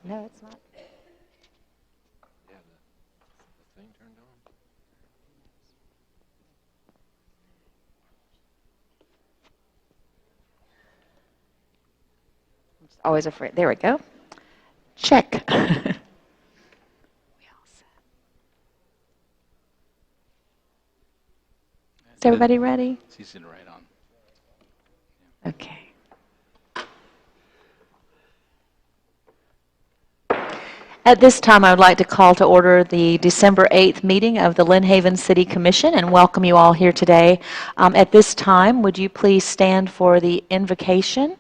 No, it's not. Yeah, the thing turned on. I'm just always afraid. There we go. Check. We all set. Is everybody ready? She's sitting right on. Okay. At this time, I would like to call to order the December 8th meeting of the Lynn Haven City Commission and welcome you all here today. At this time, would you please stand for the invocation?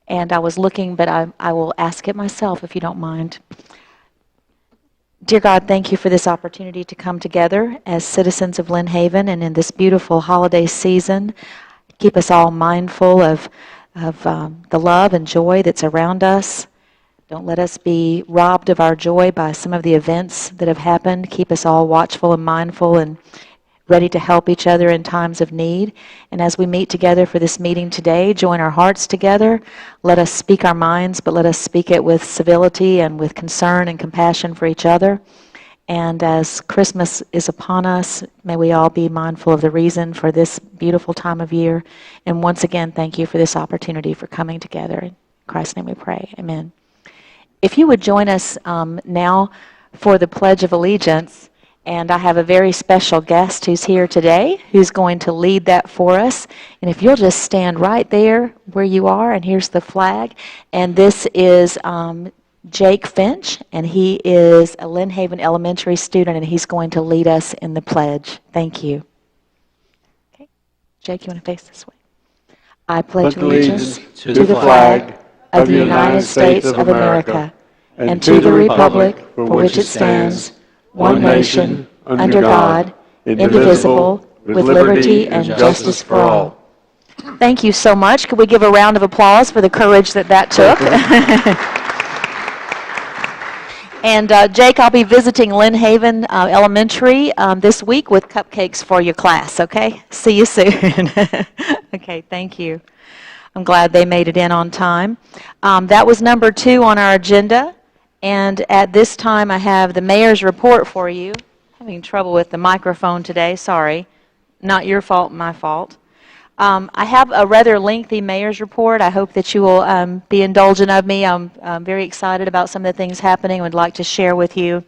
And I was looking, but I will ask it myself if you don't mind. Dear God, thank you for this opportunity to come together as citizens of Lynn Haven and in this beautiful holiday season. Keep us all mindful of the love and joy that's around us. Don't let us be robbed of our joy by some of the events that have happened. Keep us all watchful and mindful and ready to help each other in times of need. And as we meet together for this meeting today, join our hearts together. Let us speak our minds, but let us speak it with civility and with concern and compassion for each other. And as Christmas is upon us, may we all be mindful of the reason for this beautiful time of year. And once again, thank you for this opportunity for coming together. In Christ's name we pray. Amen. If you would join us now for the Pledge of Allegiance, and I have a very special guest who's here today who's going to lead that for us. And if you'll just stand right there where you are, and here's the flag. And this is Jake Finch, and he is a Lynn Haven Elementary student, and he's going to lead us in the pledge. Thank you. Okay. Jake, you want to face this way? I pledge allegiance to the flag of the United States of America, and to the republic for which it stands, one nation, under God, indivisible, with liberty and justice for all. Thank you so much. Could we give a round of applause for the courage that took? And Jake, I'll be visiting Lynn Haven Elementary this week with cupcakes for your class, okay? See you soon. Okay, thank you. I'm glad they made it in on time. That was number 2 on our agenda. And at this time, I have the mayor's report for you. Having trouble with the microphone today, sorry. Not your fault, my fault. I have a rather lengthy mayor's report. I hope that you will be indulgent of me. I'm very excited about some of the things happening and would like to share with you.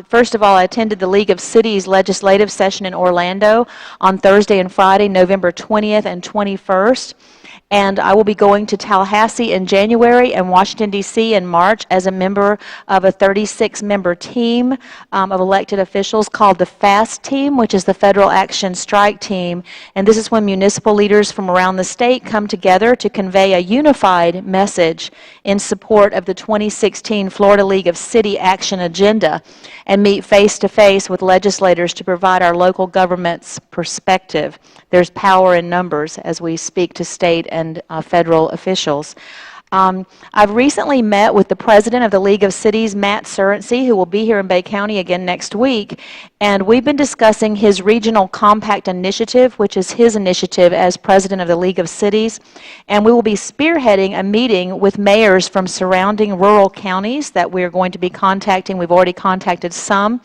First of all, I attended the League of Cities legislative session in Orlando on Thursday and Friday, November 20th and 21st. And I will be going to Tallahassee in January and Washington, D.C. in March as a member of a 36-member team of elected officials called the FAST team, which is the Federal Action Strike Team. And this is when municipal leaders from around the state come together to convey a unified message in support of the 2016 Florida League of City Action Agenda and meet face-to-face with legislators to provide our local government's perspective. There's power in numbers as we speak to state and federal officials. I've recently met with the president of the League of Cities, Matt Surrency, who will be here in Bay County again next week, and we've been discussing his Regional Compact Initiative, which is his initiative as president of the League of Cities, and we will be spearheading a meeting with mayors from surrounding rural counties that we're going to be contacting. We've already contacted some,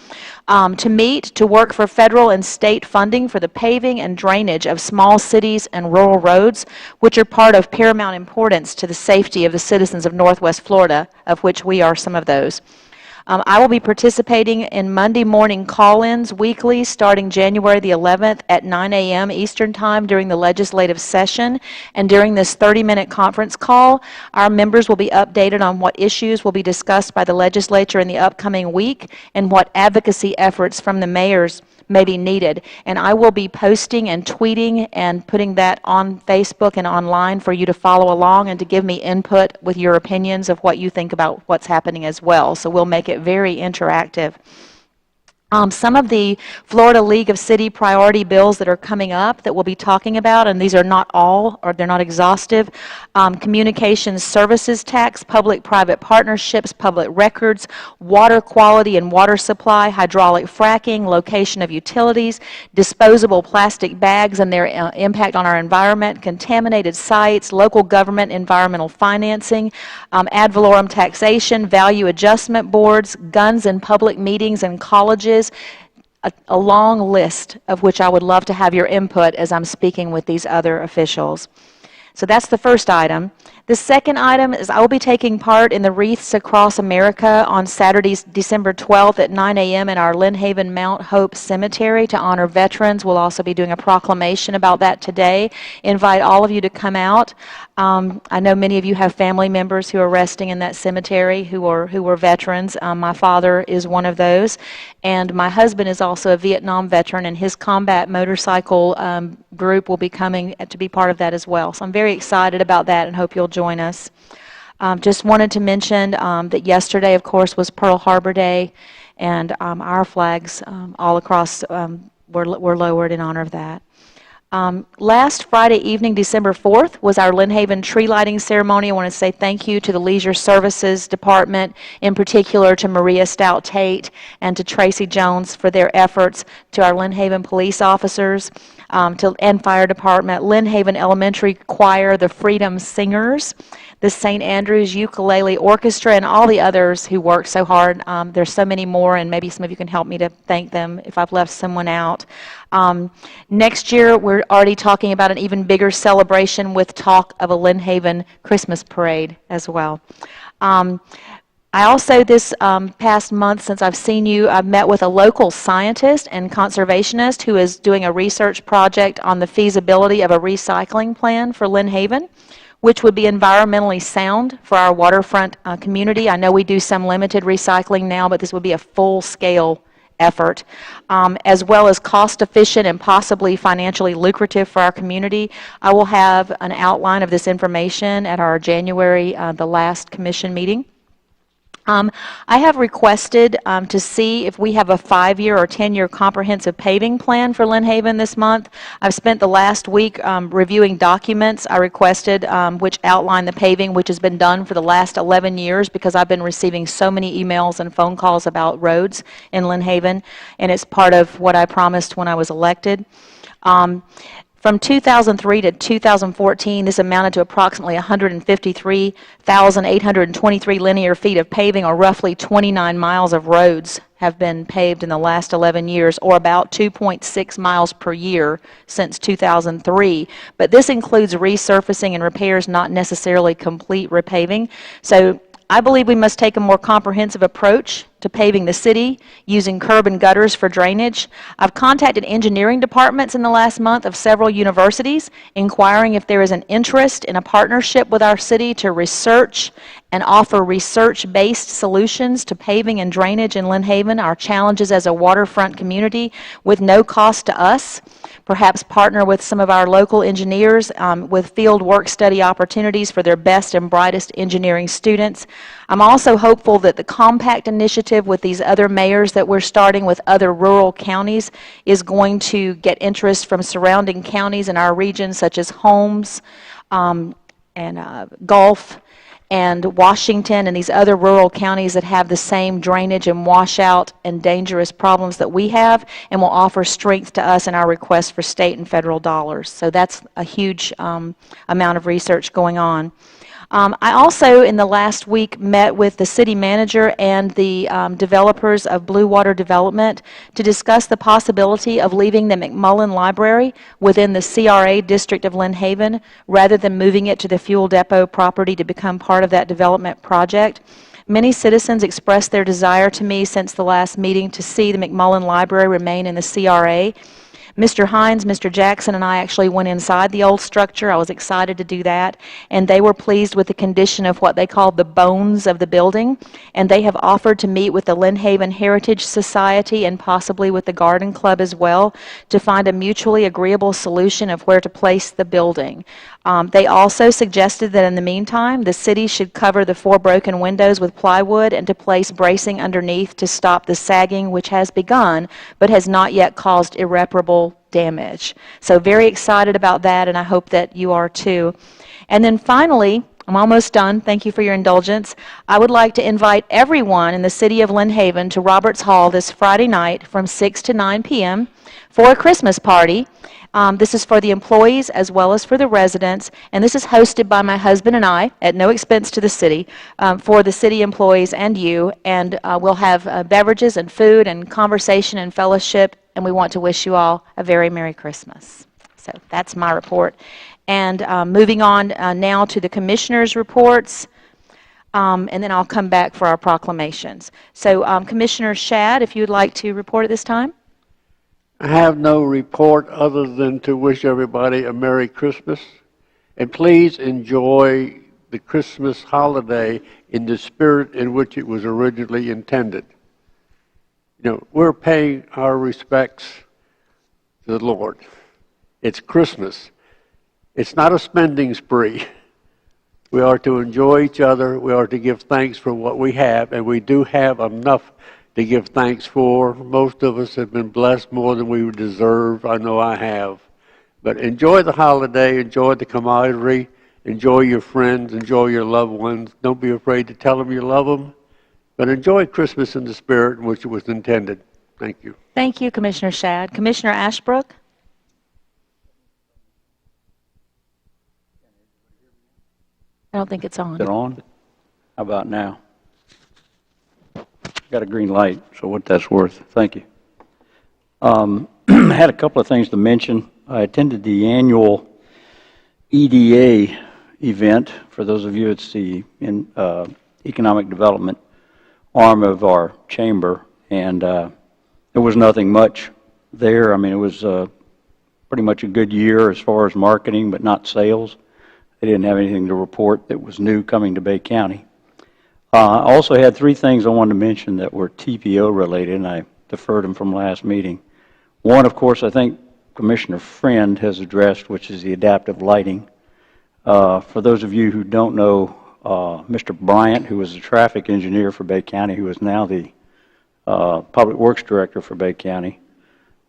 to meet to work for federal and state funding for the paving and drainage of small cities and rural roads, which are part of paramount importance to the safety of the citizens of Northwest Florida, of which we are some of those. I will be participating in Monday morning call-ins weekly starting January the 11th at 9 a.m. Eastern Time during the legislative session. And during this 30-minute conference call, our members will be updated on what issues will be discussed by the legislature in the upcoming week and what advocacy efforts from the mayors may be needed. And I will be posting and tweeting and putting that on Facebook and online for you to follow along and to give me input with your opinions of what you think about what's happening as well. So we'll make it very interactive. Some of the Florida League of City priority bills that are coming up that we'll be talking about, and these are not all, or they're not exhaustive, communications services tax, public-private partnerships, public records, water quality and water supply, hydraulic fracking, location of utilities, disposable plastic bags and their impact on our environment, contaminated sites, local government environmental financing, ad valorem taxation, value adjustment boards, guns in public meetings and colleges, a long list of which I would love to have your input as I'm speaking with these other officials. So that's the first item. The second item is I will be taking part in the Wreaths Across America on Saturday, December 12th at 9 a.m. in our Lynn Haven Mount Hope Cemetery to honor veterans. We'll also be doing a proclamation about that today. Invite all of you to come out. I know many of you have family members who are resting in that cemetery who were veterans. My father is one of those, and my husband is also a Vietnam veteran, and his combat motorcycle group will be coming to be part of that as well. So I'm very excited about that and hope you'll join us. Just wanted to mention that yesterday, of course, was Pearl Harbor Day, and our flags all across were lowered in honor of that. Last Friday evening, December 4th, was our Lynn Haven tree lighting ceremony. I want to say thank you to the Leisure Services Department, in particular to Maria Stout-Tate and to Tracy Jones for their efforts, to our Lynn Haven police officers and fire department, Lynn Haven Elementary Choir, the Freedom Singers, the St. Andrews Ukulele Orchestra, and all the others who worked so hard. There's so many more, and maybe some of you can help me to thank them if I've left someone out. Next year, we're already talking about an even bigger celebration with talk of a Lynn Haven Christmas parade as well. I also, this past month since I've seen you, I've met with a local scientist and conservationist who is doing a research project on the feasibility of a recycling plan for Lynn Haven, which would be environmentally sound for our waterfront community. I know we do some limited recycling now, but this would be a full-scale effort, as well as cost-efficient and possibly financially lucrative for our community. I will have an outline of this information at our January, the last commission meeting. I have requested to see if we have a 5-year or 10-year comprehensive paving plan for Lynn Haven this month. I've spent the last week reviewing documents I requested which outline the paving, which has been done for the last 11 years because I've been receiving so many emails and phone calls about roads in Lynn Haven, and it's part of what I promised when I was elected. From 2003 to 2014, this amounted to approximately 153,823 linear feet of paving, or roughly 29 miles of roads have been paved in the last 11 years, or about 2.6 miles per year since 2003. But this includes resurfacing and repairs, not necessarily complete repaving. So I believe we must take a more comprehensive approach to paving the city, using curb and gutters for drainage. I've contacted engineering departments in the last month of several universities, inquiring if there is an interest in a partnership with our city to research and offer research-based solutions to paving and drainage in Lynn Haven, our challenges as a waterfront community, with no cost to us. Perhaps partner with some of our local engineers with field work study opportunities for their best and brightest engineering students. I'm also hopeful that the Compact Initiative with these other mayors that we're starting with other rural counties is going to get interest from surrounding counties in our region, such as Holmes and Gulf and Washington and these other rural counties that have the same drainage and washout and dangerous problems that we have, and will offer strength to us in our request for state and federal dollars. So that's a huge amount of research going on. I also, in the last week, met with the city manager and the developers of Blue Water Development to discuss the possibility of leaving the McMullen Library within the CRA district of Lynn Haven, rather than moving it to the fuel depot property to become part of that development project. Many citizens expressed their desire to me since the last meeting to see the McMullen Library remain in the CRA. Mr. Hines, Mr. Jackson, and I actually went inside the old structure. I was excited to do that, and they were pleased with the condition of what they called the bones of the building, and they have offered to meet with the Lynn Haven Heritage Society and possibly with the Garden Club as well to find a mutually agreeable solution of where to place the building. They also suggested that in the meantime, the city should cover the 4 broken windows with plywood and to place bracing underneath to stop the sagging, which has begun, but has not yet caused irreparable damage. So very excited about that, and I hope that you are too. And then finally, I'm almost done. Thank you for your indulgence. I would like to invite everyone in the city of Lynn Haven to Roberts Hall this Friday night from 6 to 9 p.m. for a Christmas party. This is for the employees as well as for the residents, and this is hosted by my husband and I at no expense to the city for the city employees and you, and we'll have beverages and food and conversation and fellowship, and we want to wish you all a very Merry Christmas. So that's my report. And moving on now to the commissioners' reports, and then I'll come back for our proclamations. So Commissioner Shad, if you would like to report at this time. I have no report other than to wish everybody a Merry Christmas. And please enjoy the Christmas holiday in the spirit in which it was originally intended. You know, we're paying our respects to the Lord. It's Christmas. It's not a spending spree. We are to enjoy each other. We are to give thanks for what we have, and we do have enough to give thanks for. Most of us have been blessed more than we deserve. I know I have. But enjoy the holiday, enjoy the camaraderie, enjoy your friends, enjoy your loved ones. Don't be afraid to tell them you love them. But enjoy Christmas in the spirit in which it was intended. Thank you. Thank you, Commissioner Shad. Commissioner Ashbrook? I don't think it's on. Is it on? How about now? Got a green light, so what that's worth. Thank you. I had a couple of things to mention. I attended the annual EDA event. For those of you, it's the economic development arm of our chamber, and there was nothing much there. I mean, it was pretty much a good year as far as marketing, but not sales. They didn't have anything to report that was new coming to Bay County. I also had 3 things I wanted to mention that were TPO related, and I deferred them from last meeting. One, of course, I think Commissioner Friend has addressed, which is the adaptive lighting. For those of you who don't know, Mr. Bryant, who was the traffic engineer for Bay County, who is now the Public Works Director for Bay County,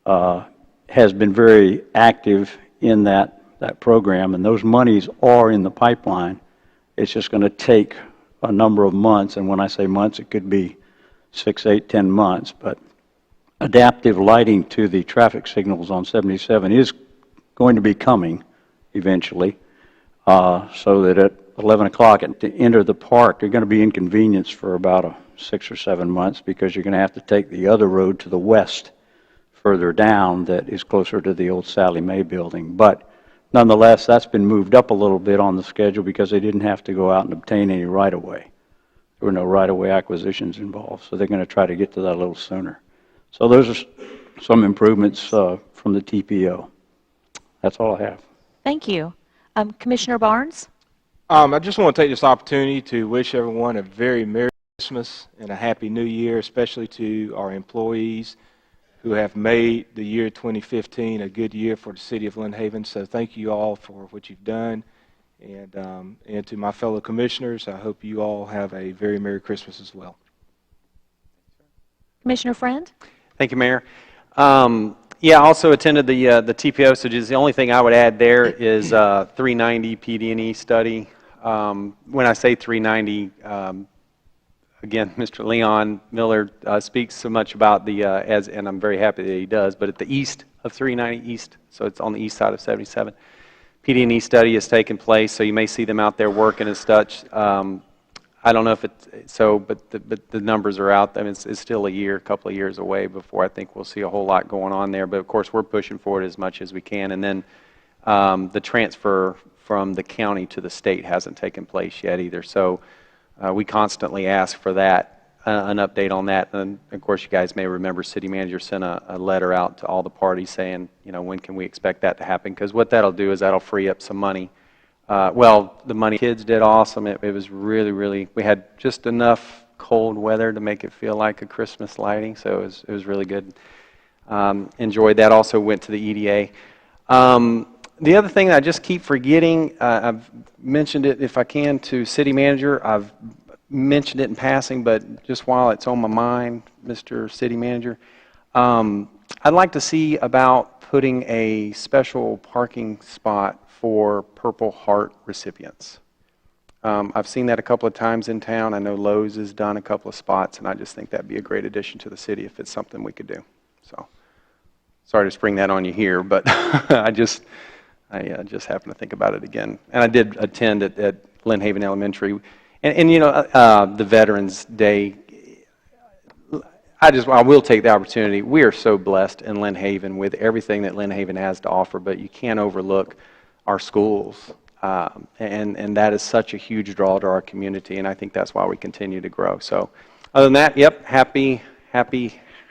has been very active in that program, and those monies are in the pipeline. It's just going to take a number of months, and when I say months, it could be 6, 8, 10 months, but adaptive lighting to the traffic signals on 77 is going to be coming eventually, so that at 11 o'clock to enter the park, you're going to be inconvenienced for about 6 or 7 months because you're going to have to take the other road to the west further down that is closer to the old Sally Mae building. But nonetheless, that's been moved up a little bit on the schedule because they didn't have to go out and obtain any right-of-way. There were no right-of-way acquisitions involved, so they're going to try to get to that a little sooner. So those are some improvements from the TPO. That's all I have. Thank you. Commissioner Barnes? I just want to take this opportunity to wish everyone a very Merry Christmas and a Happy New Year, especially to our employees who have made the year 2015 a good year for the city of Lynn Haven. So thank you all for what you've done. And to my fellow commissioners, I hope you all have a very Merry Christmas as well. Commissioner Friend? Thank you, Mayor. Yeah, I also attended the TPO, so just the only thing I would add there is 390 PD&E study. When I say 390, again, Mr. Leon Miller speaks so much about the, and I'm very happy that he does, but at the east of 390 East, so it's on the east side of 77. PD&E study has taken place, so you may see them out there working and such. I don't know if it's, so, but the numbers are out. I mean, it's still a couple of years away before I think we'll see a whole lot going on there, but of course we're pushing for it as much as we can. And then the transfer from the county to the state hasn't taken place yet either, so we constantly ask for that, an update on that. And of course, you guys may remember City Manager sent a letter out to all the parties saying, you know, when can we expect that to happen? Because what that'll do is that'll free up some money. Well, the money, kids did awesome. It was really, we had just enough cold weather to make it feel like a Christmas lighting, so it was really good. Enjoyed that. Also went to the EDA. The other thing that I just keep forgetting, I've mentioned it if I can to City Manager. I've mentioned it in passing, but just while it's on my mind, Mr. City Manager, I'd like to see about putting a special parking spot for Purple Heart recipients. I've seen that a couple of times in town. I know Lowe's has done a couple of spots, and I just think that'd be a great addition to the city if it's something we could do. So, sorry to spring that on you here, but I just happened to think about it again. And I did attend at Lynn Haven Elementary, and you know, the Veterans Day. I will take the opportunity. We are so blessed in Lynn Haven with everything that Lynn Haven has to offer, but you can't overlook our schools. And that is such a huge draw to our community, and I think that's why we continue to grow. So, other than that, yep, happy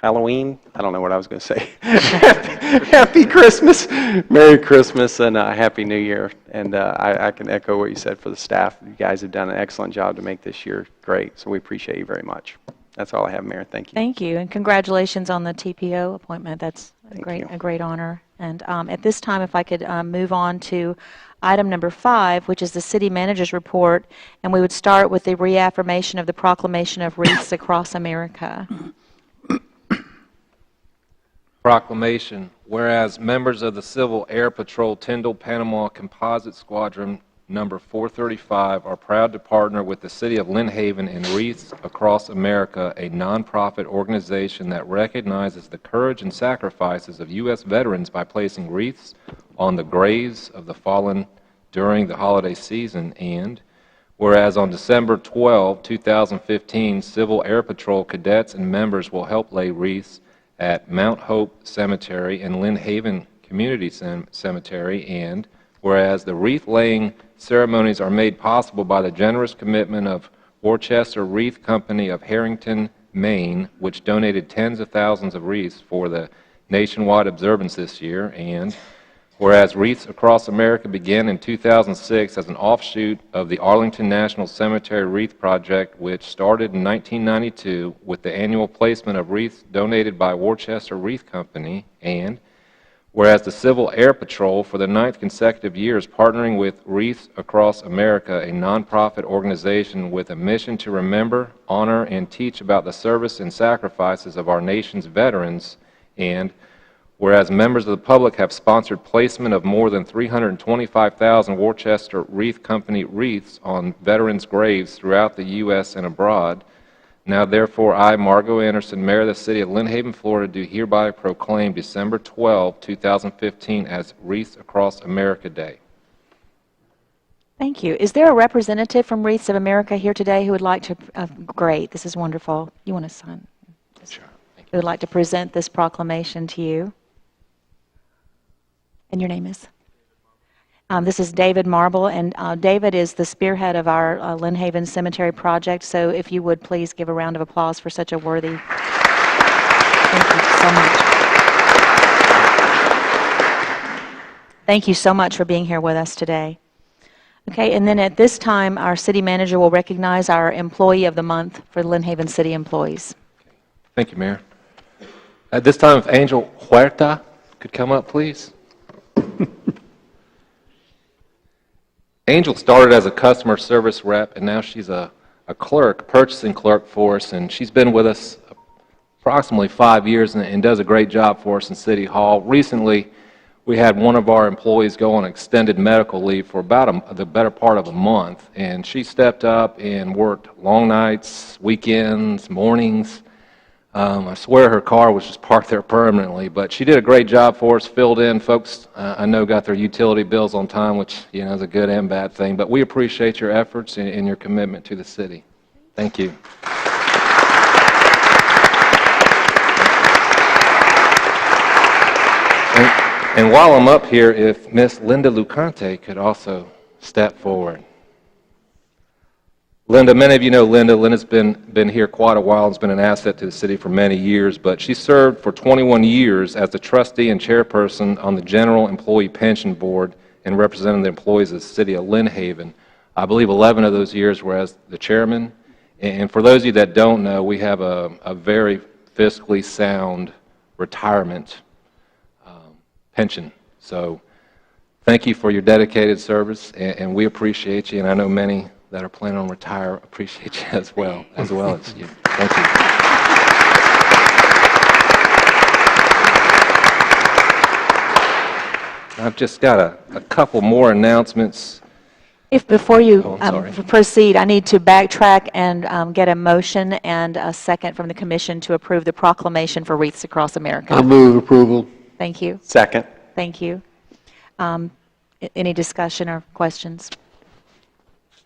Halloween. I don't know what I was going to say. Happy Christmas, Merry Christmas, and Happy New Year. And I can echo what you said for the staff. You guys have done an excellent job to make this year great, so we appreciate you very much. That's all I have, Mayor. Thank you. Thank you, and congratulations on the TPO appointment. That's Thank you. a great honor. And at this time, if I could move on to item number 5, which is the city manager's report, and we would start with the reaffirmation of the proclamation of wreaths across America. Proclamation. Whereas members of the Civil Air Patrol Tyndall Panama Composite Squadron number 435 are proud to partner with the City of Lynn Haven in Wreaths Across America, a nonprofit organization that recognizes the courage and sacrifices of U.S. veterans by placing wreaths on the graves of the fallen during the holiday season. And whereas on December 12, 2015, Civil Air Patrol cadets and members will help lay wreaths at Mount Hope Cemetery and Lynn Haven Community Cemetery. And whereas the wreath-laying ceremonies are made possible by the generous commitment of Worcester Wreath Company of Harrington, Maine, which donated tens of thousands of wreaths for the nationwide observance this year. And whereas Wreaths Across America began in 2006 as an offshoot of the Arlington National Cemetery Wreath Project, which started in 1992 with the annual placement of wreaths donated by Worcester Wreath Company. And whereas the Civil Air Patrol, for the 9th consecutive year, is partnering with Wreaths Across America, a nonprofit organization with a mission to remember, honor, and teach about the service and sacrifices of our nation's veterans. And whereas members of the public have sponsored placement of more than 325,000 Worcester Wreath Company wreaths on veterans' graves throughout the U.S. and abroad. Now, therefore, I, Margot Anderson, Mayor of the City of Lynn Haven, Florida, do hereby proclaim December 12, 2015 as Wreaths Across America Day. Thank you. Is there a representative from Wreaths of America here today who would like to, great, this is wonderful. You want to sign? Sure. Thank you. Who would like to present this proclamation to you? And your name is? This is David Marble, and David is the spearhead of our Lynn Haven Cemetery project, so if you would please give a round of applause for such a worthy... Thank you so much. Thank you so much for being here with us today. Okay, and then at this time, our city manager will recognize our Employee of the Month for Lynn Haven City employees. Thank you, Mayor. At this time, if Angel Huerta could come up, please. Angel started as a customer service rep, and now she's a clerk, purchasing clerk for us, and she's been with us approximately 5 years and does a great job for us in City Hall. Recently, we had one of our employees go on extended medical leave for about the better part of a month, and she stepped up and worked long nights, weekends, mornings. I swear her car was just parked there permanently, but she did a great job for us, filled in. Folks, I know, got their utility bills on time, which, you know, is a good and bad thing, but we appreciate your efforts and your commitment to the city. Thank you. And while I'm up here, if Miss Linda Lucante could also step forward. Linda, many of you know Linda. Linda's been here quite a while and has been an asset to the city for many years, but she served for 21 years as the trustee and chairperson on the General Employee Pension Board and representing the employees of the city of Lynn Haven. I believe 11 of those years were as the chairman. And for those of you that don't know, we have a very fiscally sound retirement pension. So thank you for your dedicated service, and we appreciate you, and I know many that are planning on retire appreciate you as well as you. Thank you. I've just got a couple more announcements. If before you Oh, I'm sorry. proceed, I need to backtrack and get a motion and a second from the commission to approve the proclamation for Wreaths Across America. I move approval. Thank you. Second. Thank you. Any discussion or questions?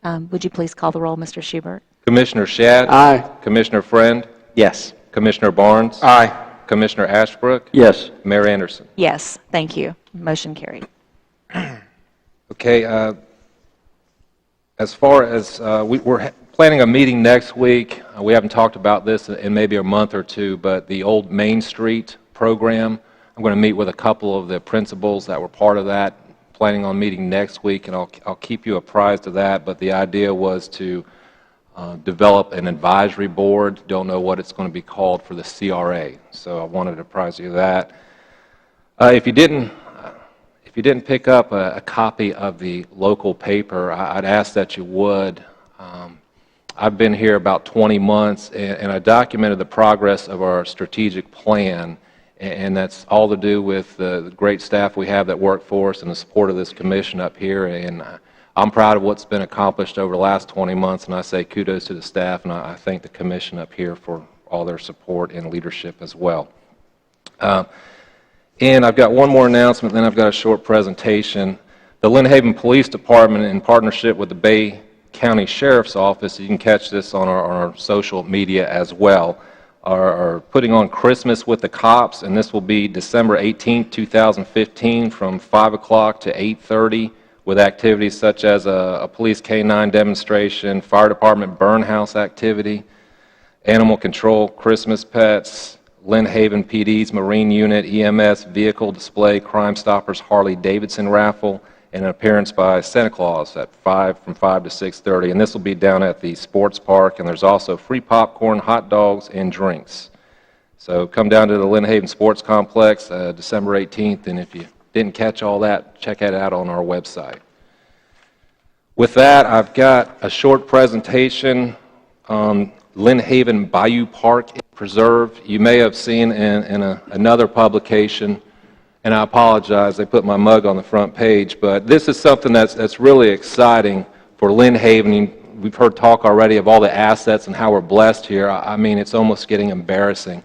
Would you please call the roll, Mr. Schubert? Commissioner Shad? Aye. Commissioner Friend? Yes. Commissioner Barnes? Aye. Commissioner Ashbrook? Yes. Mayor Anderson? Yes, thank you. Motion carried. Okay, as far as, we're planning a meeting next week. We haven't talked about this in maybe a month or two, but the old Main Street program, I'm going to meet with a couple of the principals that were part of that, planning on meeting next week, and I'll keep you apprised of that, but the idea was to develop an advisory board. Don't know what it's going to be called for the CRA, so I wanted to apprise you of that. If you didn't pick up a copy of the local paper, I'd ask that you would. I've been here about 20 months, and I documented the progress of our strategic plan, and that's all to do with the great staff we have that work for us and the support of this commission up here. And I'm proud of what's been accomplished over the last 20 months, and I say kudos to the staff, and I thank the commission up here for all their support and leadership as well. And I've got one more announcement, then I've got a short presentation. The Lynn Haven Police Department, in partnership with the Bay County Sheriff's Office, you can catch this on our social media as well, are putting on Christmas with the Cops, and this will be December 18th, 2015, from 5 o'clock to 8:30, with activities such as a police K-9 demonstration, fire department burn house activity, animal control, Christmas pets, Lynn Haven PD's Marine Unit, EMS, vehicle display, Crime Stoppers Harley-Davidson raffle, and an appearance by Santa Claus at from 5 to 6:30. And this will be down at the sports park, and there's also free popcorn, hot dogs, and drinks. So come down to the Lynn Haven Sports Complex December 18th, and if you didn't catch all that, check it out on our website. With that, I've got a short presentation on Lynn Haven Bayou Park Preserve. You may have seen in another publication, and I apologize, they put my mug on the front page, but this is something that's really exciting for Lynn Haven. We've heard talk already of all the assets and how we're blessed here. I mean, it's almost getting embarrassing.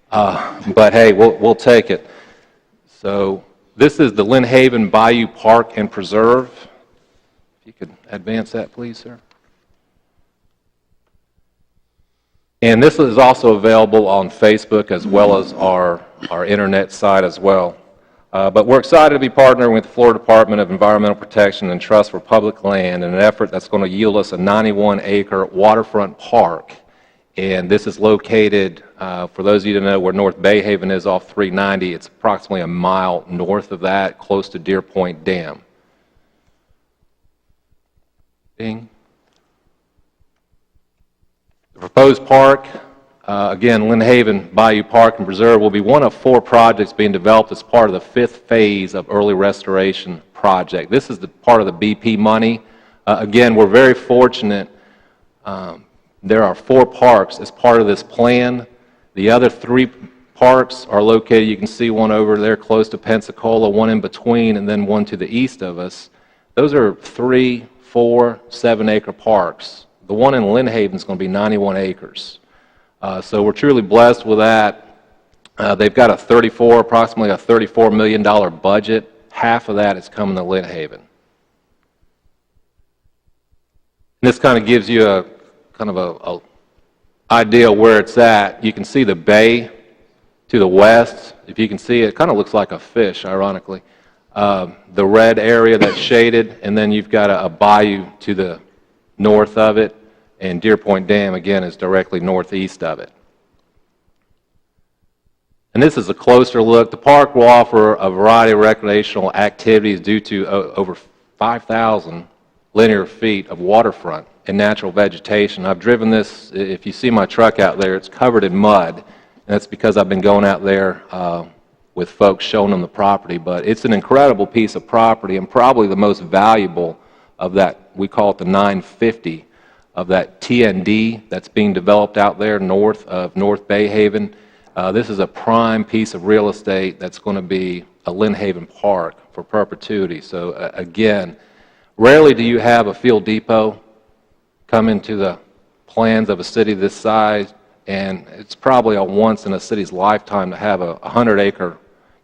But hey, we'll take it. So this is the Lynn Haven Bayou Park and Preserve. If you could advance that, please, sir. And this is also available on Facebook as well as our internet site as well. But we're excited to be partnering with the Florida Department of Environmental Protection and Trust for Public Land in an effort that's going to yield us a 91-acre waterfront park. And this is located, for those of you to know where North Bay Haven is off 390, it's approximately a mile north of that, close to Deer Point Dam. Ding. The proposed park, again, Lynn Haven Bayou Park and Preserve, will be one of 4 projects being developed as part of the 5th phase of early restoration project. This is the part of the BP money. Again, we're very fortunate. There are 4 parks as part of this plan. The other 3 parks are located, you can see one over there close to Pensacola, one in between, and then one to the east of us. Those are 3, 4, 7-acre parks. The one in Lynn Haven is going to be 91 acres. So we're truly blessed with that. They've got approximately a $34 million budget. Half of that is coming to Lynn Haven. And this kind of gives you a idea where it's at. You can see the bay to the west. If you can see it, it kind of looks like a fish, ironically. The red area that's shaded, and then you've got a bayou to the north of it, and Deer Point Dam, again, is directly northeast of it. And this is a closer look. The park will offer a variety of recreational activities due to over 5,000 linear feet of waterfront and natural vegetation. I've driven this. If you see my truck out there, it's covered in mud, and that's because I've been going out there with folks showing them the property. But it's an incredible piece of property and probably the most valuable of that, we call it the 950, of that TND that's being developed out there north of North Bay Haven. This is a prime piece of real estate that's going to be a Lynn Haven Park for perpetuity. So again, rarely do you have a fuel depot come into the plans of a city this size, and it's probably a once in a city's lifetime to have a 100-acre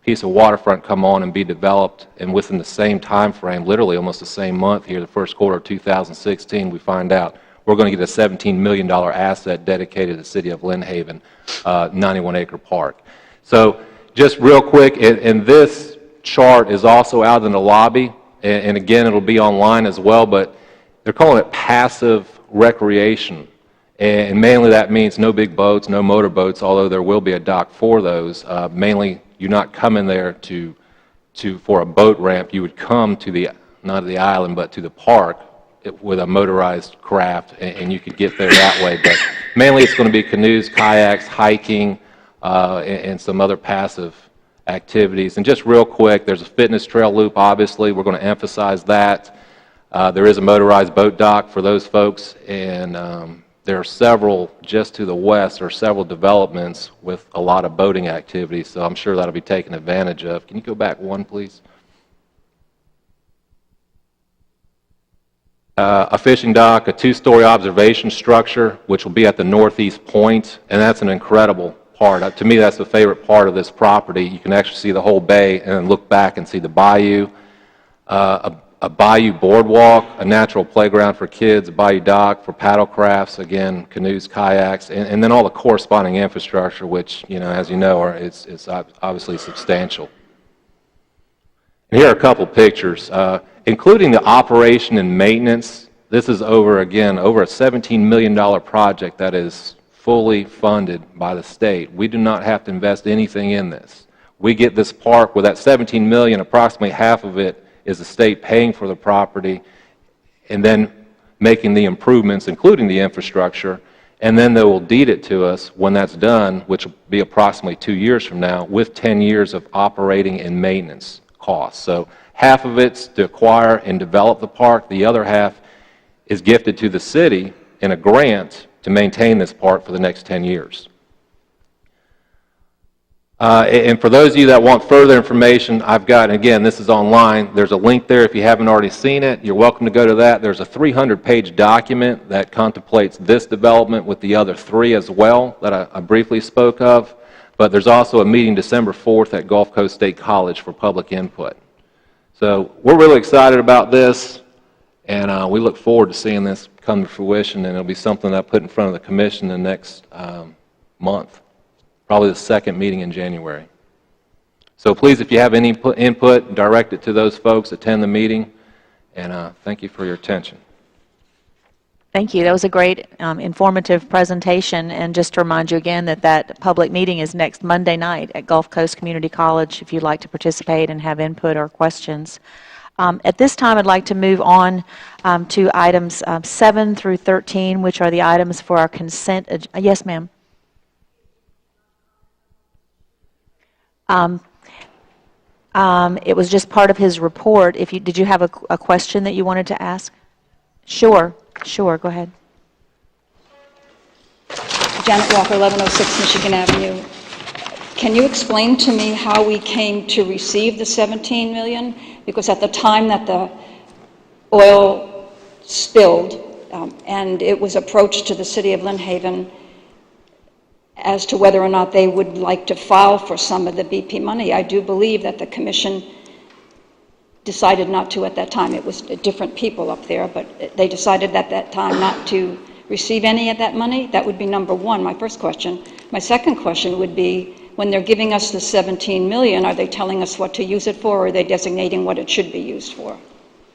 piece of waterfront come on and be developed, and within the same time frame, literally almost the same month here, the first quarter of 2016, we find out we're going to get a $17 million asset dedicated to the city of Lynn Haven, 91-acre park. So just real quick, and this chart is also out in the lobby, and again, it'll be online as well, but they're calling it passive recreation. And mainly that means no big boats, no motorboats, although there will be a dock for those. Mainly, you're not coming there for a boat ramp. You would come to the, not the island, but to the park with a motorized craft, and you could get there that way. But mainly it's going to be canoes, kayaks, hiking, and some other passive activities. And just real quick, there's a fitness trail loop, obviously. We're going to emphasize that. There is a motorized boat dock for those folks, and there are several, just to the west, there are several developments with a lot of boating activities, so I'm sure that'll be taken advantage of. Can you go back one, please? A fishing dock, a two-story observation structure, which will be at the northeast point, and that's an incredible part. To me, that's the favorite part of this property. You can actually see the whole bay and then look back and see the bayou. A bayou boardwalk, a natural playground for kids, a bayou dock for paddle crafts, again, canoes, kayaks, and then all the corresponding infrastructure, which, you know, as you know, it's obviously substantial. And here are a couple pictures, including the operation and maintenance. This is over a $17 million project that is fully funded by the state. We do not have to invest anything in this. We get this park with that $17 million, approximately half of it is the state paying for the property and then making the improvements, including the infrastructure, and then they will deed it to us when that's done, which will be approximately 2 years from now, with 10 years of operating and maintenance costs. So half of it's to acquire and develop the park. The other half is gifted to the city in a grant to maintain this park for the next 10 years. And for those of you that want further information, I've got, and again, this is online, there's a link there if you haven't already seen it. You're welcome to go to that. There's a 300-page document that contemplates this development with the other 3 as well that I briefly spoke of. But there's also a meeting December 4th at Gulf Coast State College for public input. So we're really excited about this, and we look forward to seeing this come to fruition, and it'll be something that I put in front of the commission the next month. Probably the second meeting in January. So please, if you have any input, direct it to those folks, attend the meeting, and thank you for your attention. Thank you. That was a great informative presentation, and just to remind you again that that public meeting is next Monday night at Gulf Coast Community College if you'd like to participate and have input or questions. At this time, I'd like to move on to items 7 through 13, which are the items for our consent. Yes, ma'am. It was just part of his report. Did you have a question that you wanted to ask? Sure, go ahead. Janet Walker, 1106 Michigan Avenue. Can you explain to me how we came to receive the $17 million? Because at the time that the oil spilled and it was approached to the city of Lynn Haven as to whether or not they would like to file for some of the BP money, I do believe that the commission decided not to at that time. It was different people up there, but they decided at that time not to receive any of that money. That would be number one, my first question. My second question would be, when they're giving us the $17 million, are they telling us what to use it for, or are they designating what it should be used for?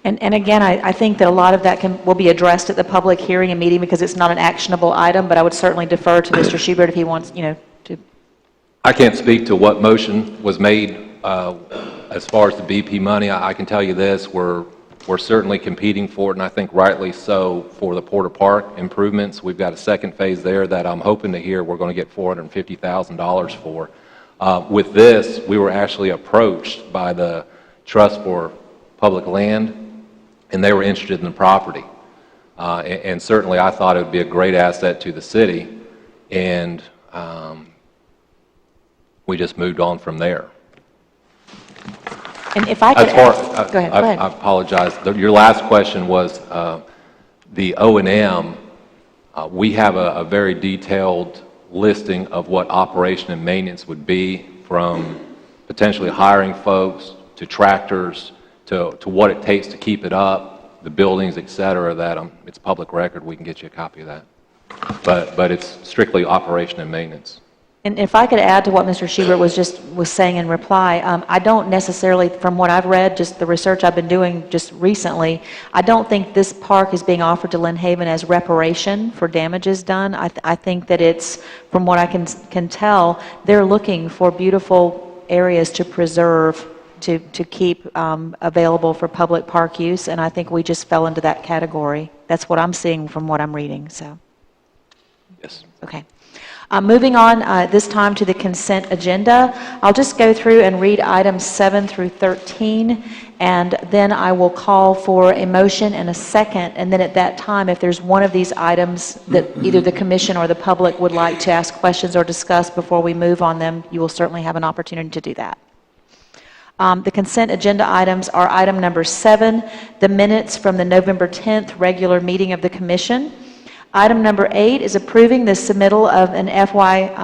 And again, I think that a lot of that will be addressed at the public hearing and meeting because it's not an actionable item, but I would certainly defer to Mr. Schubert if he wants, to. I can't speak to what motion was made as far as the BP money. I can tell you this, we're certainly competing for it, and I think rightly so, for the Porter Park improvements. We've got a second phase there that I'm hoping to hear we're going to get $450,000 for. With this, we were actually approached by the Trust for Public Land, and they were interested in the property. And certainly I thought it would be a great asset to the city, and we just moved on from there. And if I could ask, go ahead. I apologize. Your last question was the O&M. We have a very detailed listing of what operation and maintenance would be, from potentially hiring folks to tractors to what it takes to keep it up, the buildings, et cetera, that it's public record. We can get you a copy of that. But it's strictly operation and maintenance. And if I could add to what Mr. Schubert was saying in reply, I don't necessarily, from what I've read, just the research I've been doing just recently, I don't think this park is being offered to Lynn Haven as reparation for damages done. I think that it's, from what I can tell, they're looking for beautiful areas to preserve, to keep available for public park use, and I think we just fell into that category. That's what I'm seeing from what I'm reading. So, Yes. Okay. Moving on this time to the consent agenda, I'll just go through and read items 7 through 13, and then I will call for a motion and a second, and then at that time, if there's one of these items that either the commission or the public would like to ask questions or discuss before we move on them, you will certainly have an opportunity to do that. The consent agenda items are item number 7, the minutes from the November 10th regular meeting of the commission. Item number 8 is approving the submittal of an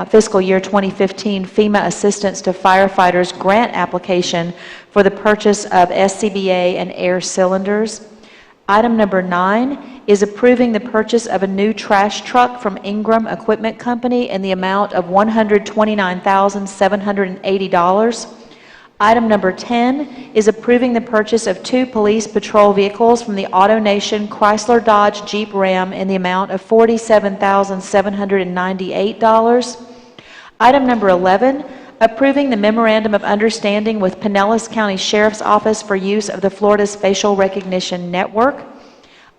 fiscal year 2015 FEMA Assistance to Firefighters grant application for the purchase of SCBA and air cylinders. Item number 9 is approving the purchase of a new trash truck from Ingram Equipment Company in the amount of $129,780. Item number 10 is approving the purchase of 2 police patrol vehicles from the AutoNation Chrysler Dodge Jeep Ram in the amount of $47,798. Item number 11, approving the memorandum of understanding with Pinellas County Sheriff's Office for use of the Florida's Facial Recognition Network.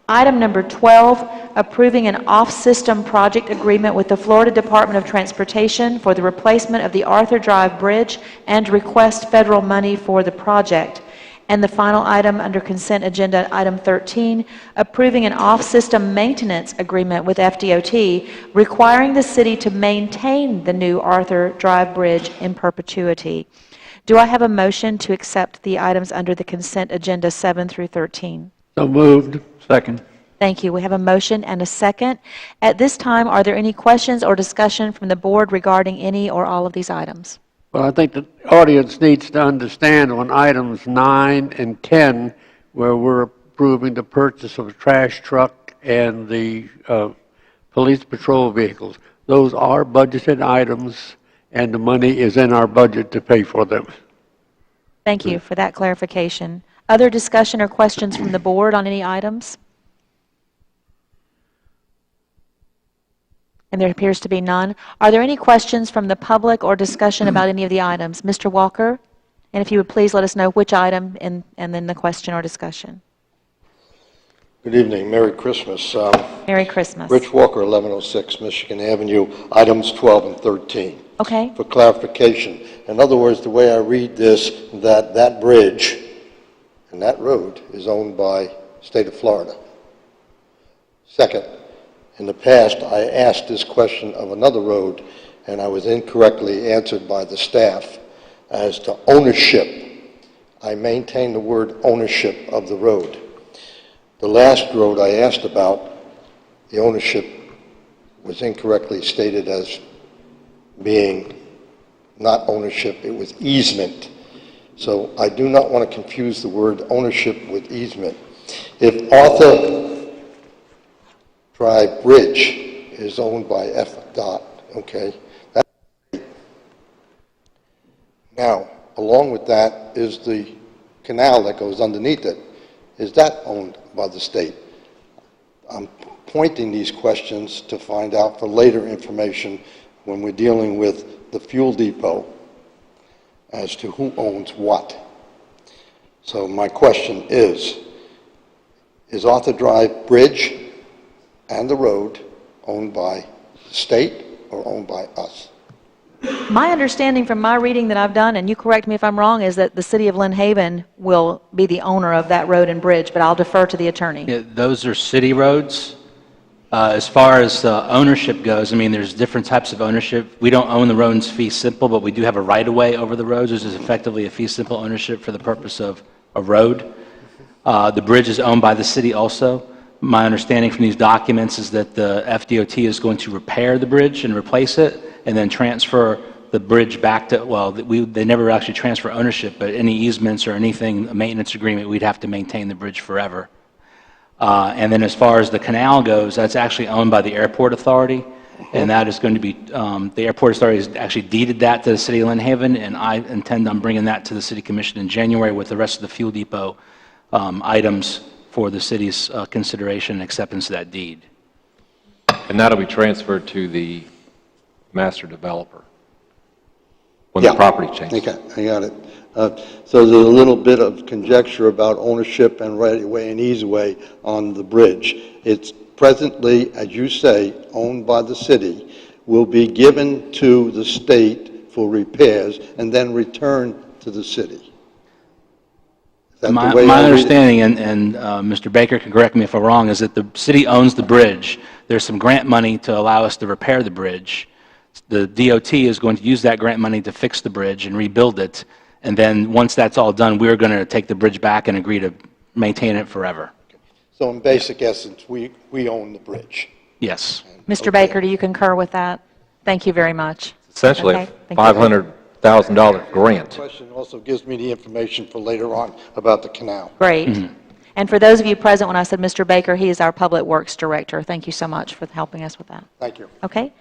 Item number 12, approving an off-system project agreement with the Florida Department of Transportation for the replacement of the Arthur Drive Bridge and request federal money for the project. And the final item under consent agenda, item 13, approving an off-system maintenance agreement with FDOT requiring the city to maintain the new Arthur Drive Bridge in perpetuity. Do I have a motion to accept the items under the consent agenda 7 through 13? So moved. Second. Thank you. We have a motion and a second. At this time, are there any questions or discussion from the board regarding any or all of these items? Well, I think the audience needs to understand on items 9 and 10, where we're approving the purchase of a trash truck and the police patrol vehicles. Those are budgeted items, and the money is in our budget to pay for them. Thank you for that clarification. Other discussion or questions from the board on any items? And there appears to be none. Are there any questions from the public or discussion about any of the items? Mr. Walker? And if you would please let us know which item and then the question or discussion. Good evening. Merry Christmas. Merry Christmas. Rich Walker, 1106 Michigan Avenue, items 12 and 13. Okay. For clarification, in other words, the way I read this, that bridge and that road is owned by state of Florida. Second, in the past, I asked this question of another road, and I was incorrectly answered by the staff as to ownership. I maintain the word ownership of the road. The last road I asked about, the ownership was incorrectly stated as being not ownership, it was easement. So I do not want to confuse the word ownership with easement. If Arthur Drive Bridge is owned by FDOT, okay? Now, along with that is the canal that goes underneath it. Is that owned by the state? I'm pointing these questions to find out for later information when we're dealing with the fuel depot as to who owns what. So my question is Arthur Drive Bridge and the road owned by the state or owned by us? My understanding from my reading that I've done, and you correct me if I'm wrong, is that the city of Lynn Haven will be the owner of that road and bridge, but I'll defer to the attorney. Yeah, those are city roads. As far as ownership goes, I mean, there's different types of ownership. We don't own the roads fee simple, but we do have a right-of-way over the roads, which is effectively a fee simple ownership for the purpose of a road. The bridge is owned by the city also. My understanding from these documents is that the FDOT is going to repair the bridge and replace it, and then transfer the bridge back to, well, they never actually transfer ownership, but any easements or anything, a maintenance agreement, we'd have to maintain the bridge forever. And then as far as the canal goes, that's actually owned by the Airport Authority, and that is going to be, the Airport Authority has actually deeded that to the city of Lynn Haven, and I intend on bringing that to the City Commission in January with the rest of the fuel depot items for the city's consideration and acceptance of that deed. And that'll be transferred to the master developer when Yeah. the property changes. Okay, I got it. So there's a little bit of conjecture about ownership and right-of-way and easeway on the bridge. It's presently, as you say, owned by the city, will be given to the state for repairs and then returned to the city. Is that the My way I read it? understanding, and Mr. Baker can correct me if I'm wrong, is that the city owns the bridge. There's some grant money to allow us to repair the bridge. The DOT is going to use that grant money to fix the bridge and rebuild it. And then once that's all done, we're going to take the bridge back and agree to maintain it forever. So in basic essence, we own the bridge. Yes. Mr. Baker, do you concur with that? Thank you very much. Essentially, Okay, a thank you. $500,000 grant. The question also gives me the information for later on about the canal. Great. And for those of you present when I said Mr. Baker, he is our Public Works Director. Thank you so much for helping us with that. Thank you. Okay.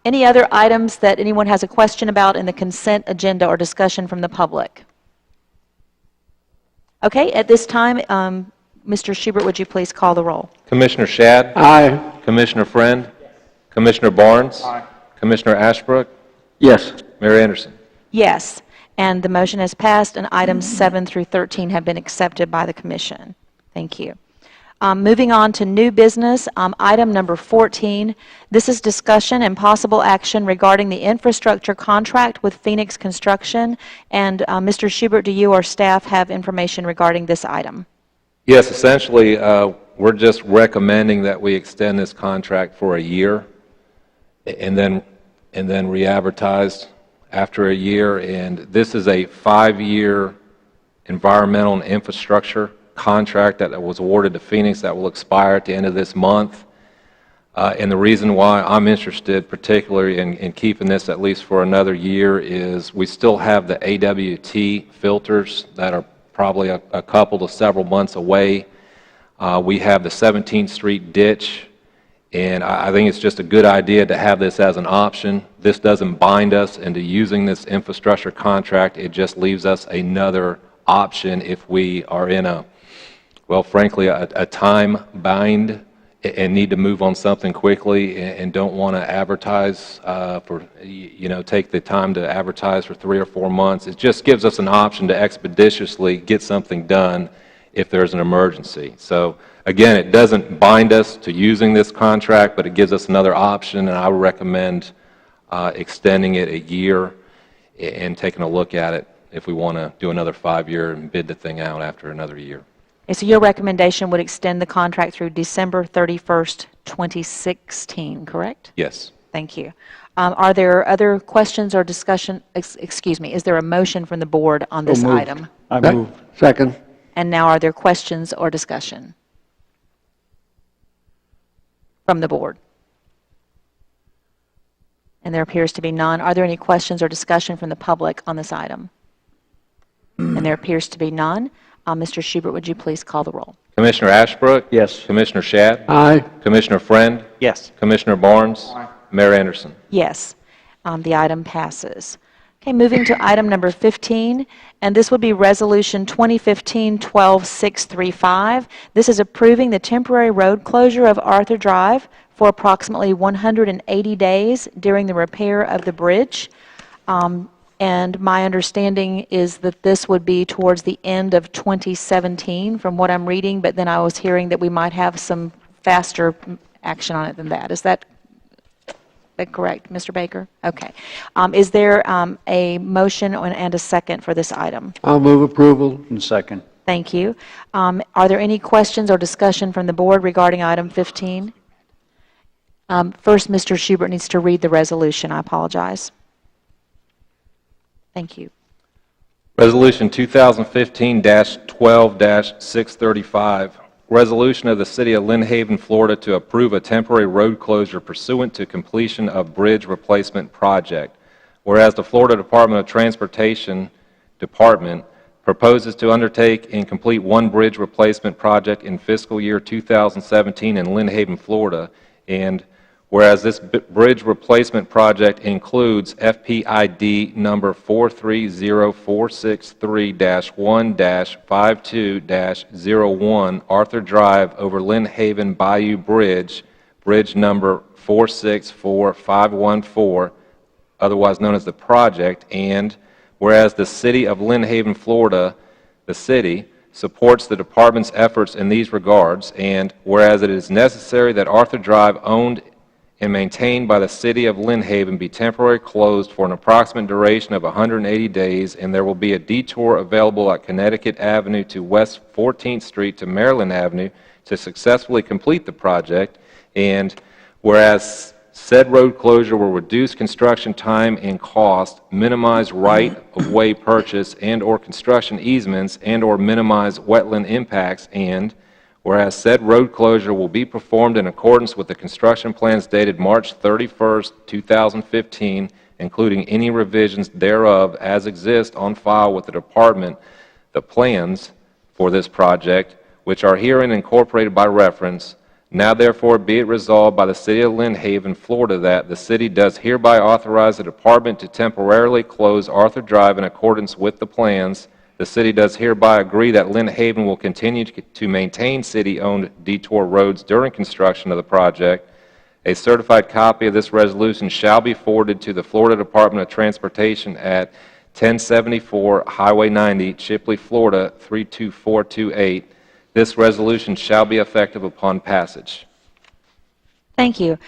Any other items that anyone has a question about in the consent agenda or discussion from the public? Okay, at this time, Mr. Schubert, would you please call the roll? Commissioner Shad? Aye. Commissioner Friend? Commissioner Barnes? Commissioner Ashbrook? Yes. Mayor Anderson? Yes, and the motion has passed, and items 7 through 13 have been accepted by the commission. Thank you. Moving on to new business, item number 14. This is discussion and possible action regarding the infrastructure contract with Phoenix Construction. And Mr. Schubert, do you or staff have information regarding this item? Yes, essentially, we're just recommending that we extend this contract for a year and then re-advertise after a year. And this is a 5-year environmental and infrastructure contract that was awarded to Phoenix that will expire at the end of this month. And the reason why I'm interested particularly in keeping this at least for another year is we still have the AWT filters that are probably a couple to several months away. We have the 17th Street ditch, and I think it's just a good idea to have this as an option. This doesn't bind us into using this infrastructure contract. It just leaves us another option if we are in a, well, frankly, a time bind and need to move on something quickly and don't want to advertise take the time to advertise for 3 or 4 months. It just gives us an option to expeditiously get something done if there's an emergency. So again, it doesn't bind us to using this contract, but it gives us another option, and I would recommend extending it a year and taking a look at it if we want to do another 5-year and bid the thing out after another year. Okay, so your recommendation would extend the contract through December 31st, 2016, correct? Yes. Thank you. Are there other questions or discussion? Excuse me, is there a motion from the board on this moved. item? I move. Second. And now are there questions or discussion from the board? And there appears to be none. Are there any questions or discussion from the public on this item? And there appears to be none. Mr. Schubert, would you please call the roll? Commissioner Ashbrook? Yes. Commissioner Shad? Aye. Commissioner Friend? Yes. Commissioner Barnes? Mayor Anderson? Yes, the item passes. Okay, moving to item number 15, and this would be Resolution 2015-12635. This is approving the temporary road closure of Arthur Drive for approximately 180 days during the repair of the bridge. And my understanding is that this would be towards the end of 2017 from what I'm reading, but then I was hearing that we might have some faster action on it than that. Is that that correct, Mr. Baker? Okay. Is there a motion and a second for this item? I'll move approval. And second. Thank you. Are there any questions or discussion from the board regarding item 15? First, Mr. Schubert needs to read the resolution. I apologize. Thank you. Resolution 2015-12-635, resolution of the City of Lynn Haven, Florida to approve a temporary road closure pursuant to completion of bridge replacement project. Whereas the Florida Department of Transportation Department proposes to undertake and complete one bridge replacement project in fiscal year 2017 in Lynn Haven, Florida, and whereas this bridge replacement project includes FPID number 430463-1-52-01 Arthur Drive over Lynn Haven Bayou Bridge, bridge number 464514, otherwise known as the project, and whereas the City of Lynn Haven, Florida, the city, supports the department's efforts in these regards, and whereas it is necessary that Arthur Drive, owned and maintained by the City of Lynn Haven, be temporarily closed for an approximate duration of 180 days, and there will be a detour available at Connecticut Avenue to West 14th Street to Maryland Avenue to successfully complete the project, and whereas said road closure will reduce construction time and cost, minimize right-of-way purchase and/or construction easements, and/or minimize wetland impacts, and whereas said road closure will be performed in accordance with the construction plans dated March 31st, 2015, including any revisions thereof as exist on file with the department, the plans for this project, which are herein incorporated by reference. Now therefore be it resolved by the City of Lynn Haven, Florida, that the city does hereby authorize the department to temporarily close Arthur Drive in accordance with the plans. The city does hereby agree that Lynn Haven will continue to maintain city-owned detour roads during construction of the project. A certified copy of this resolution shall be forwarded to the Florida Department of Transportation at 1074 Highway 90, Chipley, Florida 32428. This resolution shall be effective upon passage. Thank you.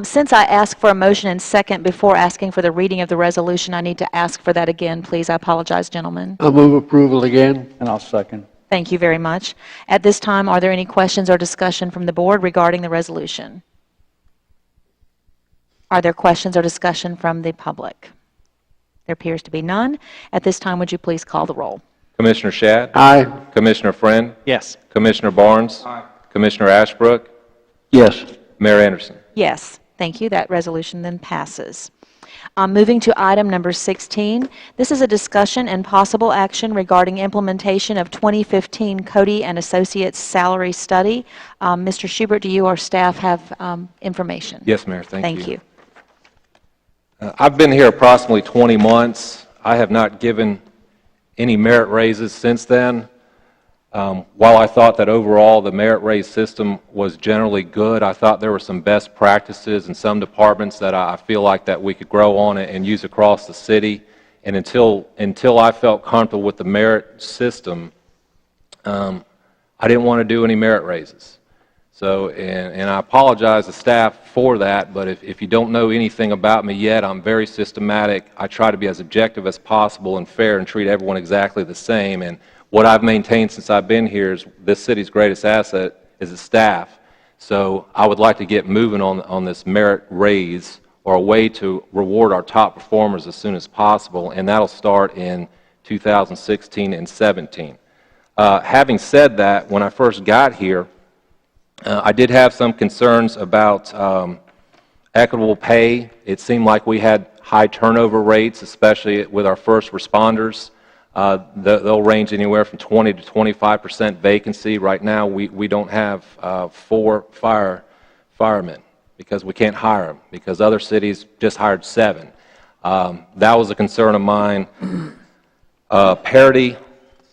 Since I asked for a motion and second before asking for the reading of the resolution, I need to ask for that again, please. I apologize, gentlemen. I'll move approval again. And I'll second. Thank you very much. At this time, are there any questions or discussion from the board regarding the resolution? Are there questions or discussion from the public? There appears to be none. At this time, would you please call the roll? Commissioner Shad? Aye. Commissioner Friend? Yes. Commissioner Barnes? Aye. Commissioner Ashbrook? Yes. Mayor Anderson? Yes. Thank you. That resolution then passes. Moving to item number 16. This is a discussion and possible action regarding implementation of 2015 Cody and Associates salary study. Mr. Schubert, do you or staff have information? Yes, Mayor. Thank you. Thank you. I've been here approximately 20 months. I have not given any merit raises since then. While I thought that overall the merit raise system was generally good, I thought there were some best practices in some departments that I feel like that we could grow on and use across the city. And until I felt comfortable with the merit system, I didn't want to do any merit raises. So, and I apologize to staff for that, but if you don't know anything about me yet, I'm very systematic. I try to be as objective as possible and fair and treat everyone exactly the same. And what I've maintained since I've been here is this city's greatest asset is its staff. So I would like to get moving on this merit raise or a way to reward our top performers as soon as possible, and that'll start in 2016 and 17. Having said that, when I first got here, I did have some concerns about equitable pay. It seemed like we had high turnover rates, especially with our first responders. They'll range anywhere from 20 to 25% vacancy. Right now, we don't have 4 firemen because we can't hire them, because other cities just hired 7. That was a concern of mine. Parity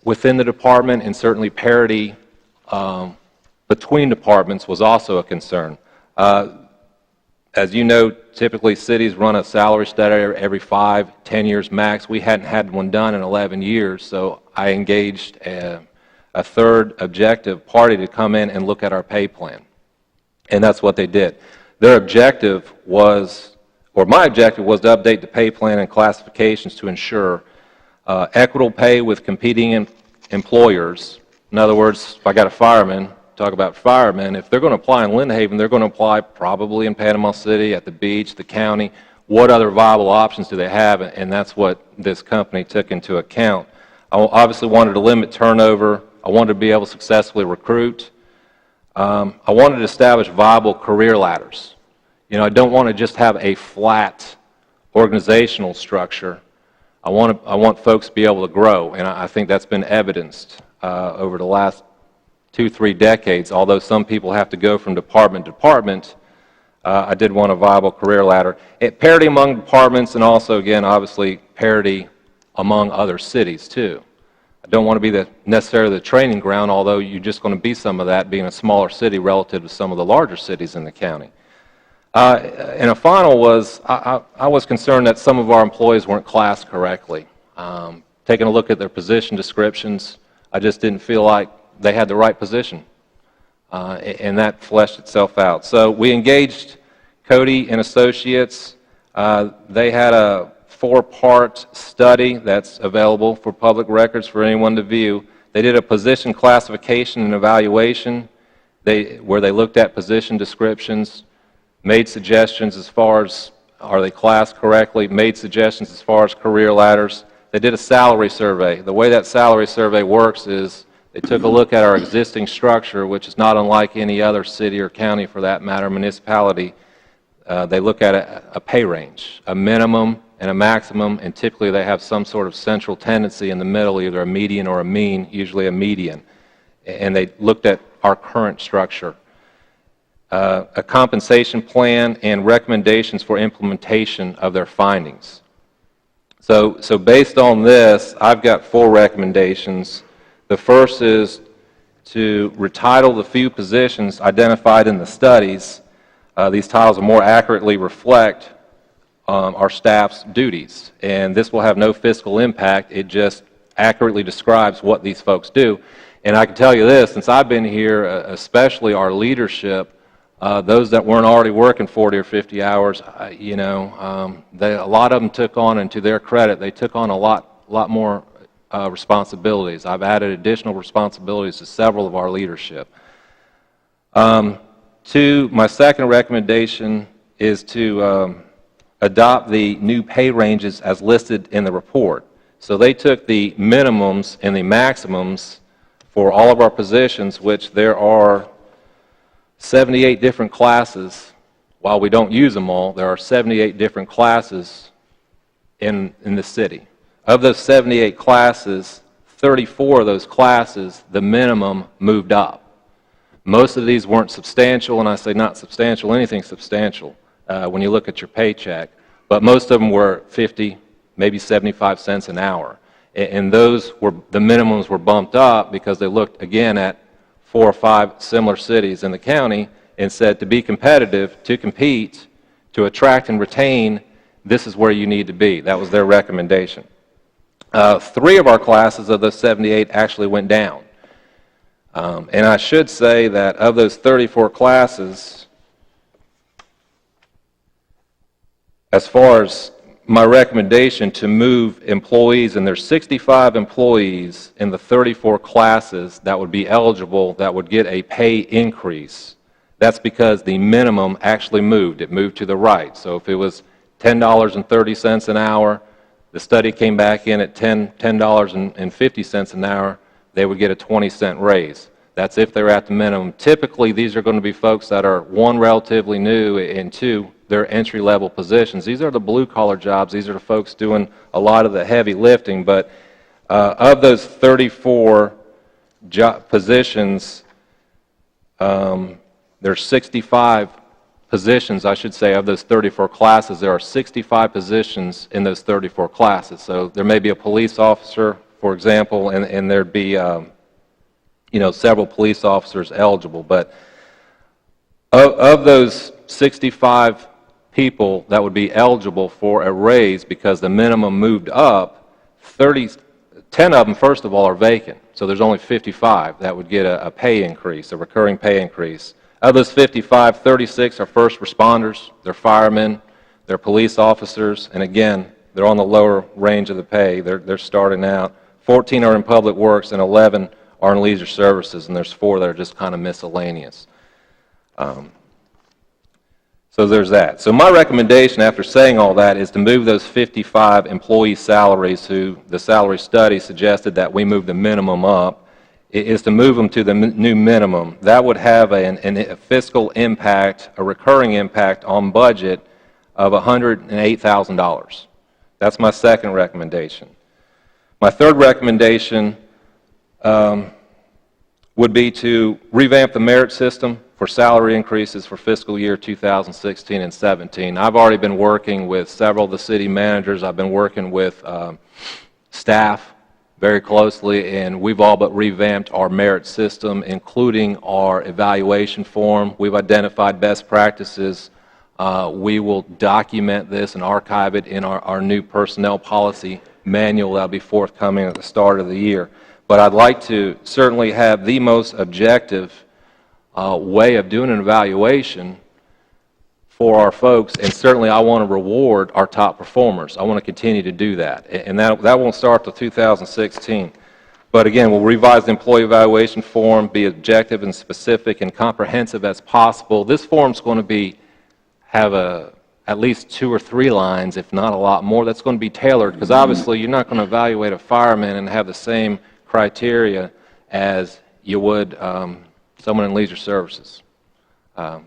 within the department and certainly parity between departments was also a concern. As you know, typically cities run a salary study every 5-10 years max. We hadn't had one done in 11 years, so I engaged a third objective party to come in and look at our pay plan. And that's what they did. Their objective was or my objective was to update the pay plan and classifications to ensure equitable pay with competing employers. In other words, if I got a fireman, talk about firemen, if they're going to apply in Lynn Haven, they're going to apply probably in Panama City, at the beach, the county. What other viable options do they have? And that's what this company took into account. I obviously wanted to limit turnover. I wanted to be able to successfully recruit. I wanted to establish viable career ladders. You know, I don't want to just have a flat organizational structure. I want folks to be able to grow, and I think that's been evidenced over the last 2-3 decades. Although some people have to go from department to department, I did want a viable career ladder. Parity among departments, and also, again, obviously, parity among other cities, too. I don't want to be necessarily the training ground, although you're just going to be some of that being a smaller city relative to some of the larger cities in the county. And a final was, I was concerned that some of our employees weren't classed correctly. Taking a look at their position descriptions, I just didn't feel like they had the right position. And that fleshed itself out. So we engaged Cody and Associates. They had a 4-part study that's available for public records for anyone to view. They did a position classification and evaluation where they looked at position descriptions, made suggestions as far as are they classed correctly, made suggestions as far as career ladders. They did a salary survey. The way that salary survey works is they took a look at our existing structure, which is not unlike any other city or county for that matter, municipality. They look at a pay range, a minimum and a maximum, and typically they have some sort of central tendency in the middle, either a median or a mean, usually a median. And they looked at our current structure. A compensation plan and recommendations for implementation of their findings. So based on this, I've got 4 recommendations. The first is to retitle the few positions identified in the studies. These titles will more accurately reflect our staff's duties, and this will have no fiscal impact. It just accurately describes what these folks do. And I can tell you this, since I've been here, especially our leadership, those that weren't already working 40 or 50 hours, a lot of them took on, and to their credit, they took on a lot more responsibilities. I've added additional responsibilities to several of our leadership. My second recommendation is to adopt the new pay ranges as listed in the report. So they took the minimums and the maximums for all of our positions, which there are 78 different classes. While we don't use them all, there are 78 different classes in the city. Of those 78 classes, 34 of those classes, the minimum moved up. Most of these weren't substantial, and I say not substantial, anything substantial when you look at your paycheck, but most of them were 50, maybe 75 cents an hour. And those were, the minimums were bumped up because they looked again at 4 or 5 similar cities in the county and said to be competitive, to compete, to attract and retain, this is where you need to be. That was their recommendation. 3 of our classes of those 78 actually went down. And I should say that of those 34 classes, as far as my recommendation to move employees, and there's 65 employees in the 34 classes that would be eligible, that would get a pay increase. That's because the minimum actually moved. It moved to the right. So if it was $10.30 an hour, the study came back in at $10.50 an hour, they would get a 20-cent raise. That's if they're at the minimum. Typically, these are going to be folks that are, 1, relatively new, and 2, they're entry-level positions. These are the blue-collar jobs. These are the folks doing a lot of the heavy lifting. But of those 34 positions, there's 65 positions, I should say, of those 34 classes. There are 65 positions in those 34 classes. So there may be a police officer, for example, and there'd be several police officers eligible. But of those 65 people that would be eligible for a raise because the minimum moved up, 10 of them, first of all, are vacant. So there's only 55 that would get a pay increase, a recurring pay increase. Of those 55, 36 are first responders. They're firemen, They're police officers, and again, they're on the lower range of the pay. They're starting out. 14 are in public works, and 11 are in leisure services, and there's 4 that are just kind of miscellaneous. So there's that. So my recommendation after saying all that is to move those 55 employee salaries who the salary study suggested that we move the minimum up, is to move them to the new minimum. That would have a fiscal impact, a recurring impact on budget of $108,000. That's my second recommendation. My third recommendation would be to revamp the merit system for salary increases for fiscal year 2016 and 17. I've already been working with several of the city managers. I've been working with staff very closely, and we've all but revamped our merit system, including our evaluation form. We've identified best practices. We will document this and archive it in our new personnel policy manual that will be forthcoming at the start of the year. But I'd like to certainly have the most objective way of doing an evaluation for our folks, and certainly I want to reward our top performers. I want to continue to do that, and that won't start till 2016. But again, we'll revise the employee evaluation form, be objective and specific and comprehensive as possible. This form's going to have at least 2 or 3 lines, if not a lot more. That's going to be tailored, because obviously you're not going to evaluate a fireman and have the same criteria as you would someone in leisure services. And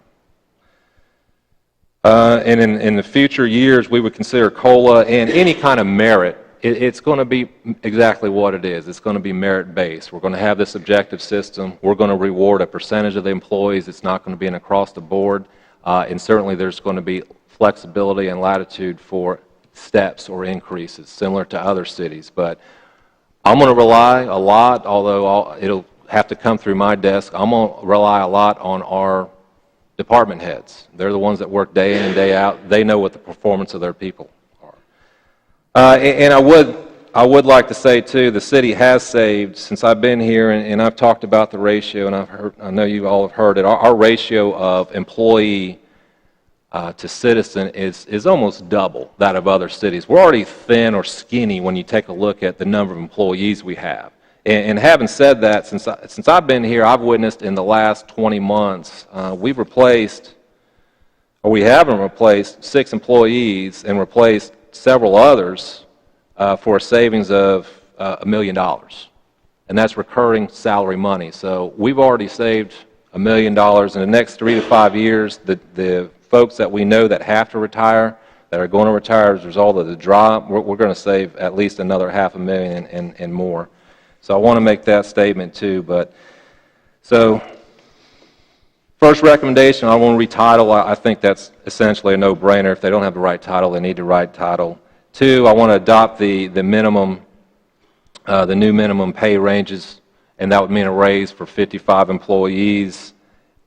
in the future years, we would consider COLA and any kind of merit. It's going to be exactly what it is. It's going to be merit-based. We're going to have this objective system. We're going to reward a percentage of the employees. It's not going to be an across the board. And certainly there's going to be flexibility and latitude for steps or increases, similar to other cities. But I'm going to rely a lot, although it'll have to come through my desk, I'm going to rely a lot on our department heads. They're the ones that work day in and day out. They know what the performance of their people are. And I would like to say, too, the city has saved, since I've been here, and I've talked about the ratio, and I know you all have heard it, our ratio of employee to citizen is almost double that of other cities. We're already thin or skinny when you take a look at the number of employees we have. And having said that, since I've been here, I've witnessed in the last 20 months, we haven't replaced 6 employees and replaced several others for a savings of $1 million. And that's recurring salary money. So we've already saved $1 million. In the next 3 to 5 years, the folks that we know that have to retire, that are going to retire as a result of the drop, we're going to save at least another $500,000 and more. So I want to make that statement too. But so first recommendation, I want to retitle. I think that's essentially a no-brainer. If they don't have the right title, they need the right title. 2, I want to adopt the minimum, the new minimum pay ranges, and that would mean a raise for 55 employees,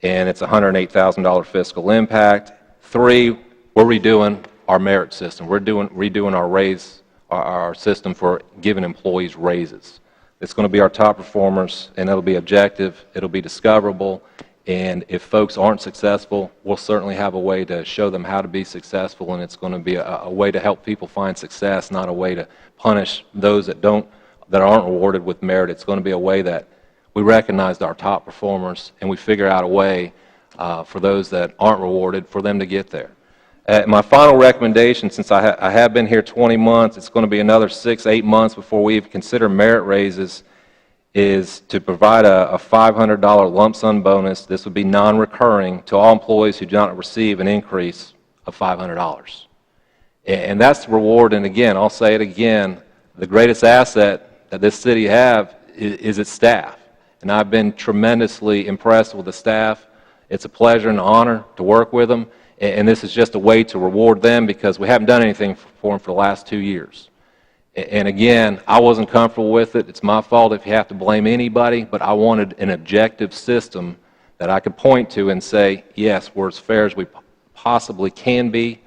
and it's $108,000 fiscal impact. 3, we're redoing our merit system. We're redoing our system for giving employees raises. It's going to be our top performers, and it'll be objective, it'll be discoverable, and if folks aren't successful, we'll certainly have a way to show them how to be successful, and it's going to be a way to help people find success, not a way to punish those that aren't rewarded with merit. It's going to be a way that we recognize our top performers, and we figure out a way for those that aren't rewarded for them to get there. My final recommendation, since I have been here 20 months, it's going to be another 6-8 months before we even consider merit raises, is to provide a $500 lump sum bonus. This would be non-recurring to all employees who do not receive an increase of $500. And that's the reward, and again, I'll say it again, the greatest asset that this city has is its staff. And I've been tremendously impressed with the staff. It's a pleasure and an honor to work with them. And this is just a way to reward them because we haven't done anything for them for the last 2 years. And again, I wasn't comfortable with it. It's my fault if you have to blame anybody, but I wanted an objective system that I could point to and say, yes, we're as fair as we possibly can be.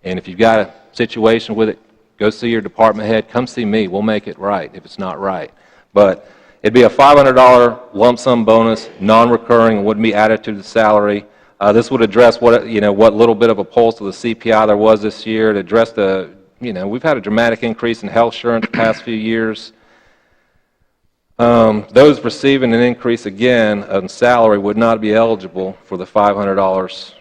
And if you've got a situation with it, go see your department head. Come see me. We'll make it right if it's not right. But it'd be a $500 lump sum bonus, non-recurring, wouldn't be added to the salary. This would address what little bit of a pulse of the CPI there was this year. To address we've had a dramatic increase in health insurance the past few years. Those receiving an increase again in salary would not be eligible for the $500.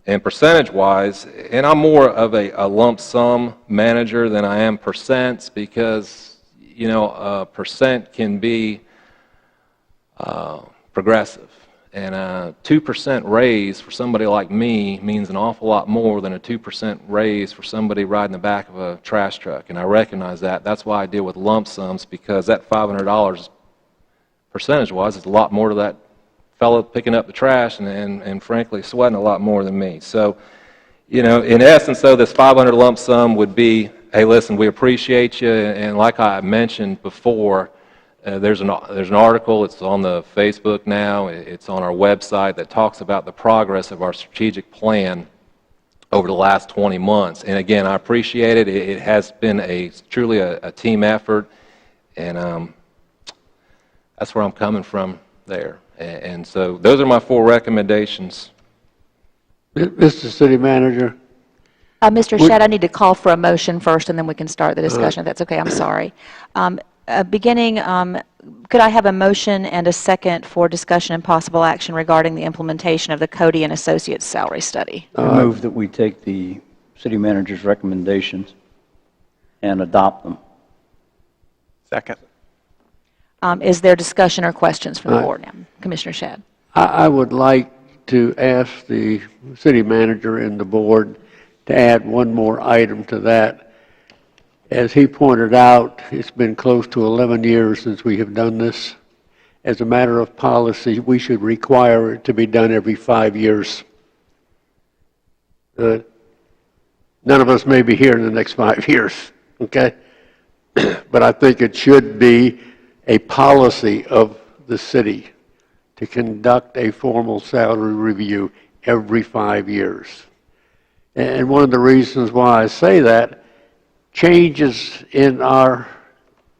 And percentage-wise, and I'm more of a lump sum manager than I am percents, because a percent can be progressive. And a 2% raise for somebody like me means an awful lot more than a 2% raise for somebody riding the back of a trash truck. And I recognize that. That's why I deal with lump sums, because that $500 percentage-wise is a lot more to that fellow picking up the trash and frankly sweating a lot more than me. So, in essence, though, this 500 lump sum would be, hey, listen, we appreciate you, and like I mentioned before, there's an article, it's on the Facebook now, it's on our website, that talks about the progress of our strategic plan over the last 20 months. And again, I appreciate it. It has been truly a team effort, and that's where I'm coming from there. And so those are my 4 recommendations. Mr. City Manager. Mr. Shedd, I need to call for a motion first, and then we can start the discussion, if that's okay. I'm sorry. Could I have a motion and a second for discussion and possible action regarding the implementation of the Cody and Associates salary study? I move that we take the city manager's recommendations and adopt them. Second. Is there discussion or questions from the board now? Commissioner Shedd. I would like to ask the city manager and the board to add one more item to that. As he pointed out, it's been close to 11 years since we have done this. As a matter of policy, we should require it to be done every 5 years. None of us may be here in the next 5 years, okay? But I think it should be a policy of the city to conduct a formal salary review every 5 years. And one of the reasons why I say that, changes in our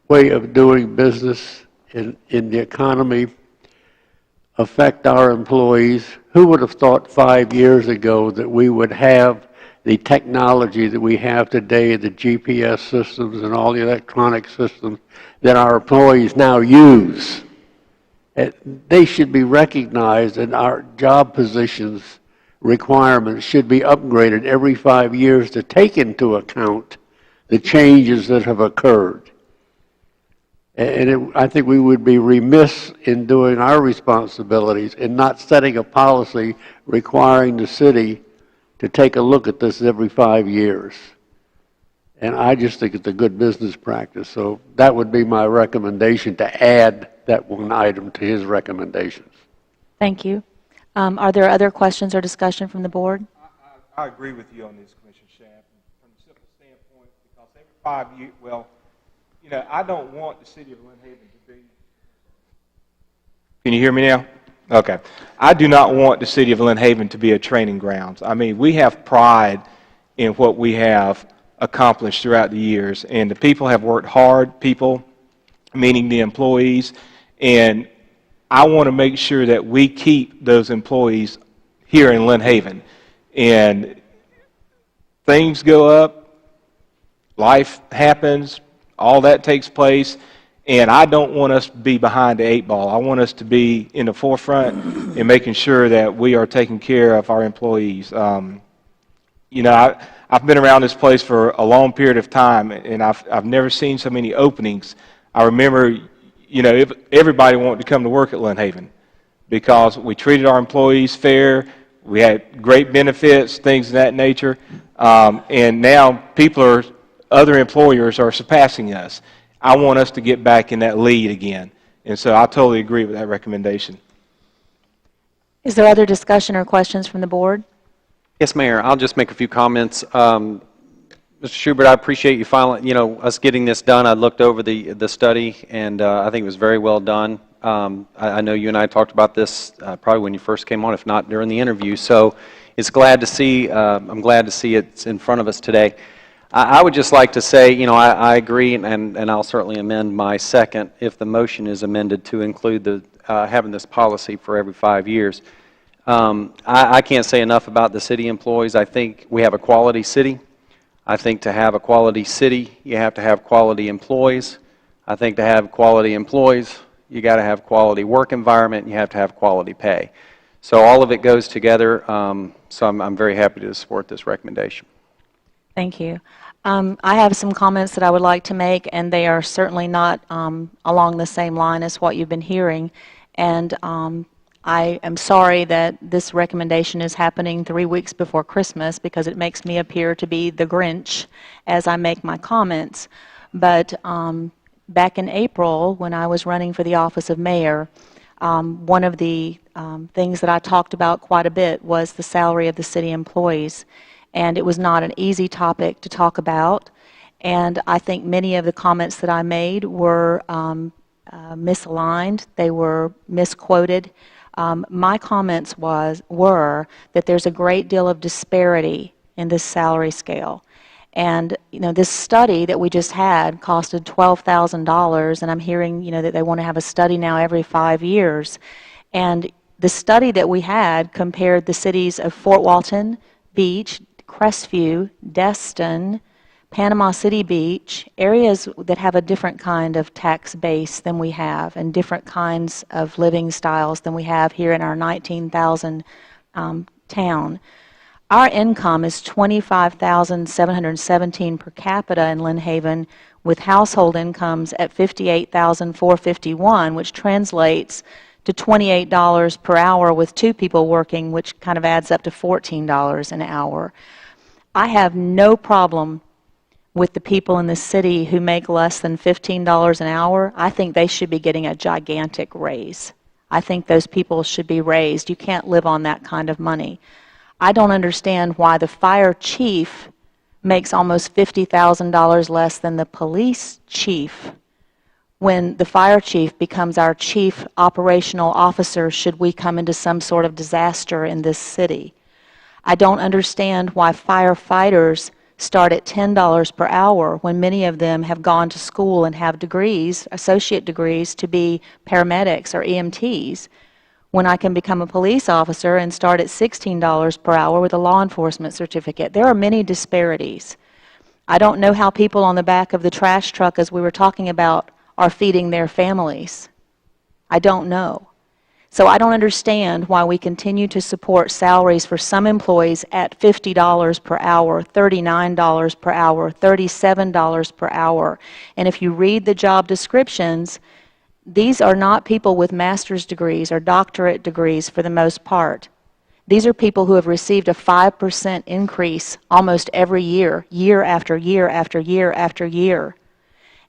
way of doing business in the economy affect our employees. Who would have thought 5 years ago that we would have the technology that we have today, the GPS systems and all the electronic systems that our employees now use? They should be recognized, and our job positions requirements should be upgraded every 5 years to take into account the changes that have occurred. And I think we would be remiss in doing our responsibilities and not setting a policy requiring the city to take a look at this every 5 years. And I just think it's a good business practice. So that would be my recommendation, to add that one item to his recommendations. Thank you. Are there other questions or discussion from the board? I agree with you on this, Commissioner Shapp, from the simple standpoint, because every 5 years, I don't want the city of Lynn Haven to be... Can you hear me now? Okay. I do not want the city of Lynn Haven to be a training grounds. I mean, we have pride in what we have accomplished throughout the years, and the people have worked hard, people, meaning the employees, and I want to make sure that we keep those employees here in Lynn Haven. And things go up, life happens, all that takes place, and I don't want us to be behind the 8 ball. I want us to be in the forefront in making sure that we are taking care of our employees. I've been around this place for a long period of time, and I've never seen so many openings. I remember, if everybody wanted to come to work at Lynn Haven because we treated our employees fair, we had great benefits, things of that nature, and now other employers are surpassing us. I want us to get back in that lead again, and so I totally agree with that recommendation. Is there other discussion or questions from the board? Yes, Mayor. I'll just make a few comments. Mr. Schubert, I appreciate you finally, us getting this done. I looked over the study, and I think it was very well done. I know you and I talked about this probably when you first came on, if not during the interview. So it's glad to see. I'm glad to see it's in front of us today. I would just like to say, I agree, and I'll certainly amend my second if the motion is amended to include having this policy for every 5 years. I can't say enough about the city employees. I think we have a quality city. I think to have a quality city, you have to have quality employees. I think to have quality employees, you got to have quality work environment, and you have to have quality pay. So all of it goes together, so I'm very happy to support this recommendation. Thank you. I have some comments that I would like to make, and they are certainly not along the same line as what you've been hearing. And I am sorry that this recommendation is happening 3 weeks before Christmas, because it makes me appear to be the Grinch as I make my comments. But back in April, when I was running for the office of mayor, one of the things that I talked about quite a bit was the salary of the city employees. And it was not an easy topic to talk about. And I think many of the comments that I made were misaligned. They were misquoted. My comments were that there's a great deal of disparity in this salary scale. And, you know, this study that we just had costed $12,000, and I'm hearing, you know, that they want to have a study now every 5 years. And the study that we had compared the cities of Fort Walton Beach, Crestview, Destin, Panama City Beach, areas that have a different kind of tax base than we have, and different kinds of living styles than we have here in our 19,000 town. Our income is $25,717 per capita in Lynn Haven, with household incomes at $58,451, which translates to $28 per hour with 2 people working, which kind of adds up to $14 an hour. I have no problem with the people in the city who make less than $15 an hour. I think they should be getting a gigantic raise. I think those people should be raised. You can't live on that kind of money. I don't understand why the fire chief makes almost $50,000 less than the police chief when the fire chief becomes our chief operational officer should we come into some sort of disaster in this city. I don't understand why firefighters start at $10 per hour when many of them have gone to school and have degrees, associate degrees, to be paramedics or EMTs, when I can become a police officer and start at $16 per hour with a law enforcement certificate. There are many disparities. I don't know how people on the back of the trash truck, as we were talking about, are feeding their families. I don't know. So I don't understand why we continue to support salaries for some employees at $50 per hour, $39 per hour, $37 per hour. And if you read the job descriptions, these are not people with master's degrees or doctorate degrees for the most part. These are people who have received a 5% increase almost every year, year after year after year after year.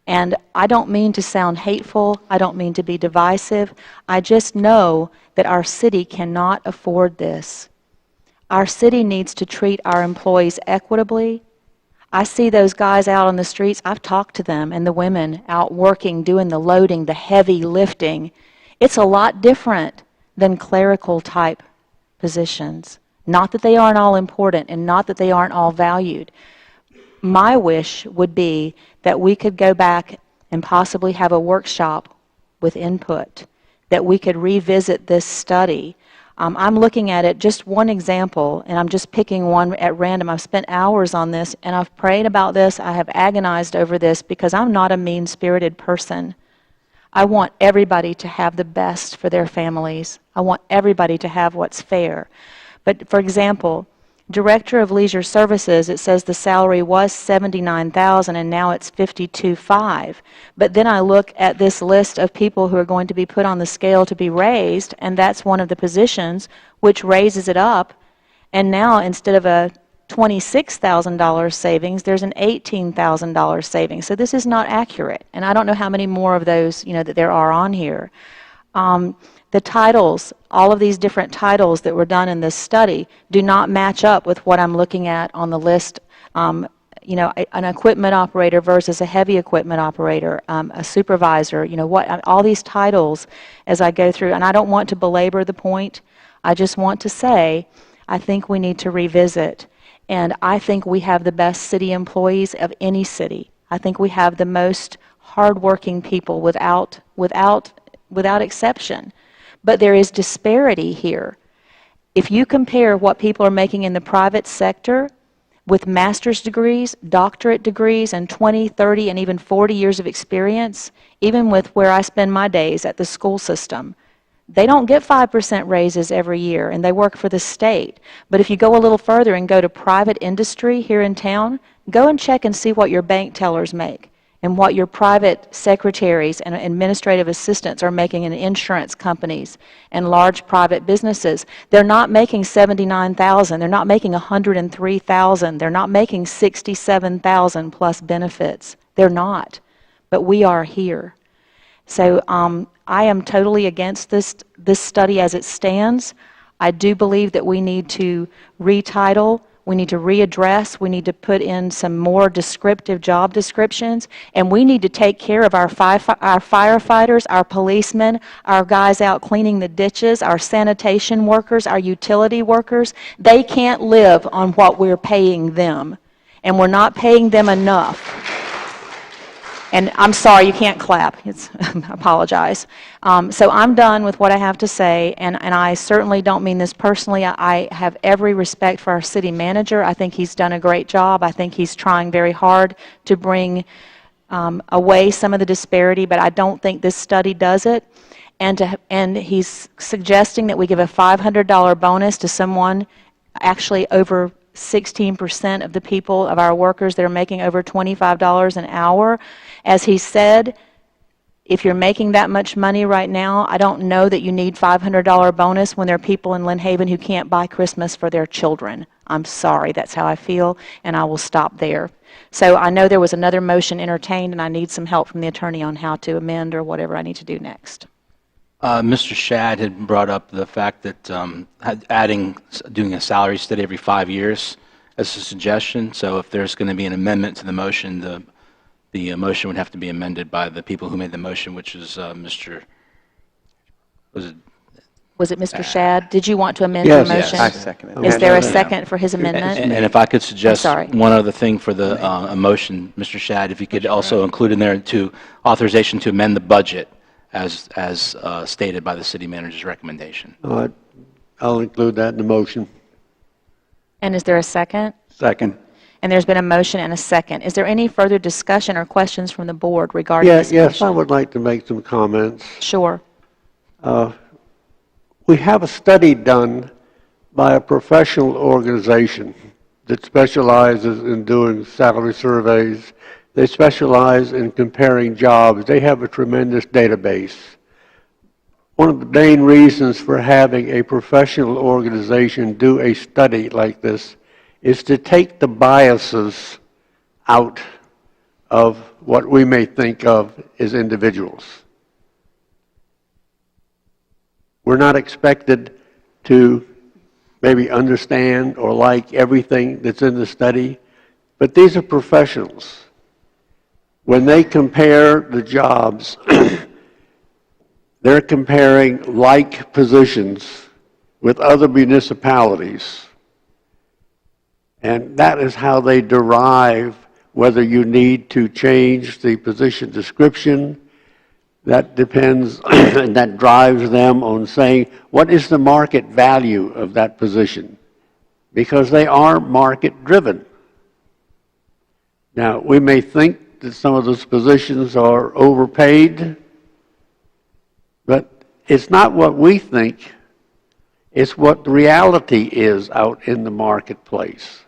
And I don't mean to sound hateful, I don't mean to be divisive, I just know that our city cannot afford this. Our city needs to treat our employees equitably. I see those guys out on the streets, I've talked to them, and the women out working, doing the loading, the heavy lifting. It's a lot different than clerical type positions. Not that they aren't all important, and not that they aren't all valued. My wish would be that we could go back and possibly have a workshop with input, that we could revisit this study. I'm looking at it, just one example, and I'm just picking one at random. I've spent hours on this, and I've prayed about this. I have agonized over this because I'm not a mean-spirited person. I want everybody to have the best for their families. I want everybody to have what's fair. But, for example, Director of Leisure Services, it says the salary was $79,000 and now it's $52,500. But then I look at this list of people who are going to be put on the scale to be raised, and that's one of the positions which raises it up. And now instead of a $26,000 savings, there's an $18,000 savings. So this is not accurate. And I don't know how many more of those, that there are on here. The titles, all of these different titles that were done in this study do not match up with what I'm looking at on the list. An equipment operator versus a heavy equipment operator, a supervisor, all these titles as I go through. And I don't want to belabor the point. I just want to say, I think we need to revisit. And I think we have the best city employees of any city. I think we have the most hardworking people without exception. But there is disparity here. If you compare what people are making in the private sector with master's degrees, doctorate degrees, and 20, 30, and even 40 years of experience, even with where I spend my days at the school system, they don't get 5% raises every year, and they work for the state. But if you go a little further and go to private industry here in town, go and check and see what your bank tellers make and what your private secretaries and administrative assistants are making in insurance companies and large private businesses. They're not making $79,000. They're not making $103,000. They're not making $67,000 plus benefits. They're not. But we are here. So I am totally against this study as it stands. I do believe that we need to retitle, we need to readdress, we need to put in some more descriptive job descriptions, and we need to take care of our firefighters, our policemen, our guys out cleaning the ditches, our sanitation workers, our utility workers. They can't live on what we're paying them, and we're not paying them enough. And I'm sorry, you can't clap. I apologize. So I'm done with what I have to say, and I certainly don't mean this personally. I have every respect for our city manager. I think he's done a great job. I think he's trying very hard to bring away some of the disparity, but I don't think this study does it. And he's suggesting that we give a $500 bonus to someone actually over 16% of the people, of our workers that are making over $25 an hour. As he said, if you're making that much money right now, I don't know that you need $500 bonus when there are people in Lynn Haven who can't buy Christmas for their children. I'm sorry, that's how I feel, and I will stop there. So I know there was another motion entertained, and I need some help from the attorney on how to amend or whatever I need to do next. Mr. Shad had brought up the fact that doing a salary study every 5 years as a suggestion. So if there's going to be an amendment to the motion, the motion would have to be amended by the people who made the motion, which is Mr. Was it Mr. Shad? Did you want to amend Yes. the motion? Yes, I second it. Is there a second for his amendment? And if I could suggest sorry. one other thing for the motion, Mr. Shad, if you could also include in there to authorization to amend the budget as stated by the city manager's recommendation. I'll include that in the motion. And is there a second? Second. And there's been a motion and a second. Is there any further discussion or questions from the board regarding this Yes, I motion? would like to make some comments. Sure. We have a study done by a professional organization that specializes in doing salary surveys. They specialize in comparing jobs. They have a tremendous database. One of the main reasons for having a professional organization do a study like this is to take the biases out of what we may think of as individuals. We're not expected to maybe understand or like everything that's in the study, but these are professionals. When they compare the jobs, they're comparing like positions with other municipalities. And that is how they derive whether you need to change the position description. That depends, and that drives them on saying, what is the market value of that position? Because they are market driven. Now, we may think that some of those positions are overpaid, but it's not what we think, it's what the reality is out in the marketplace.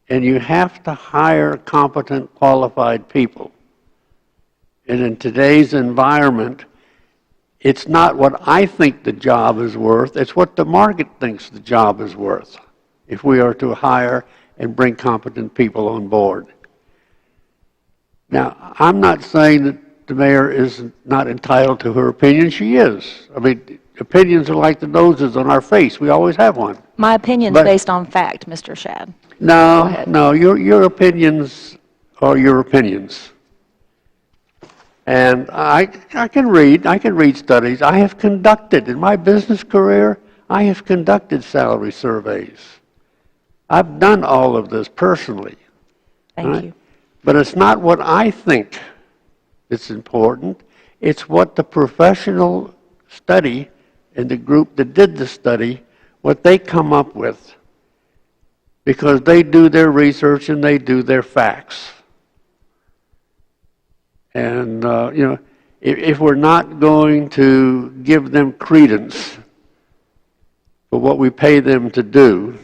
And you have to hire competent, qualified people. And in today's environment, it's not what I think the job is worth, it's what the market thinks the job is worth, if we are to hire and bring competent people on board. Now, I'm not saying that the mayor is not entitled to her opinion. She is. I mean, opinions are like the noses on our face. We always have one. My opinion's But- based on fact, Mr. Shad. Go No, ahead. no, your opinions are your opinions. And I can read studies. I have conducted, in my business career, I have conducted salary surveys. I've done all of this personally. Thank Right. you. But it's not what I think that's important. It's what the professional study and the group that did the study, what they come up with, because they do their research and they do their facts. And, if we're not going to give them credence for what we pay them to do,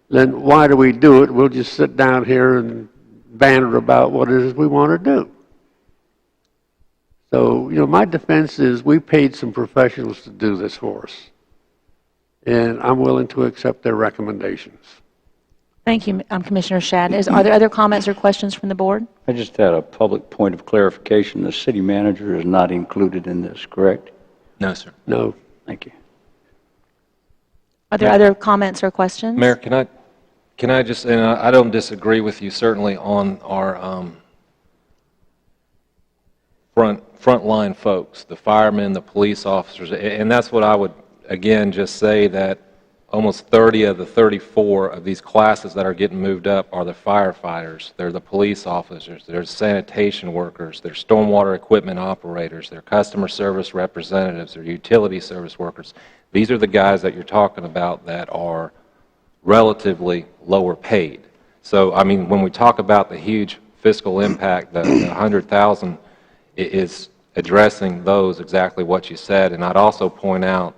then why do we do it? We'll just sit down here and banter about what it is we want to do. So, my defense is we paid some professionals to do this for us. And I'm willing to accept their recommendations. Thank you, Commissioner Shad. Are there other comments or questions from the board? I just had a public point of clarification. The city manager is not included in this, correct? No, sir. No. Thank you. Are there other comments or questions? Mayor, can I just, and I don't disagree with you certainly on our frontline folks, the firemen, the police officers, and that's what I would, again, just say that almost 30 of the 34 of these classes that are getting moved up are the firefighters, they're the police officers, they're sanitation workers, they're stormwater equipment operators, they're customer service representatives, they're utility service workers. These are the guys that you're talking about that are relatively lower paid. So, I mean, when we talk about the huge fiscal impact, the 100,000 is addressing those, exactly what you said. And I'd also point out,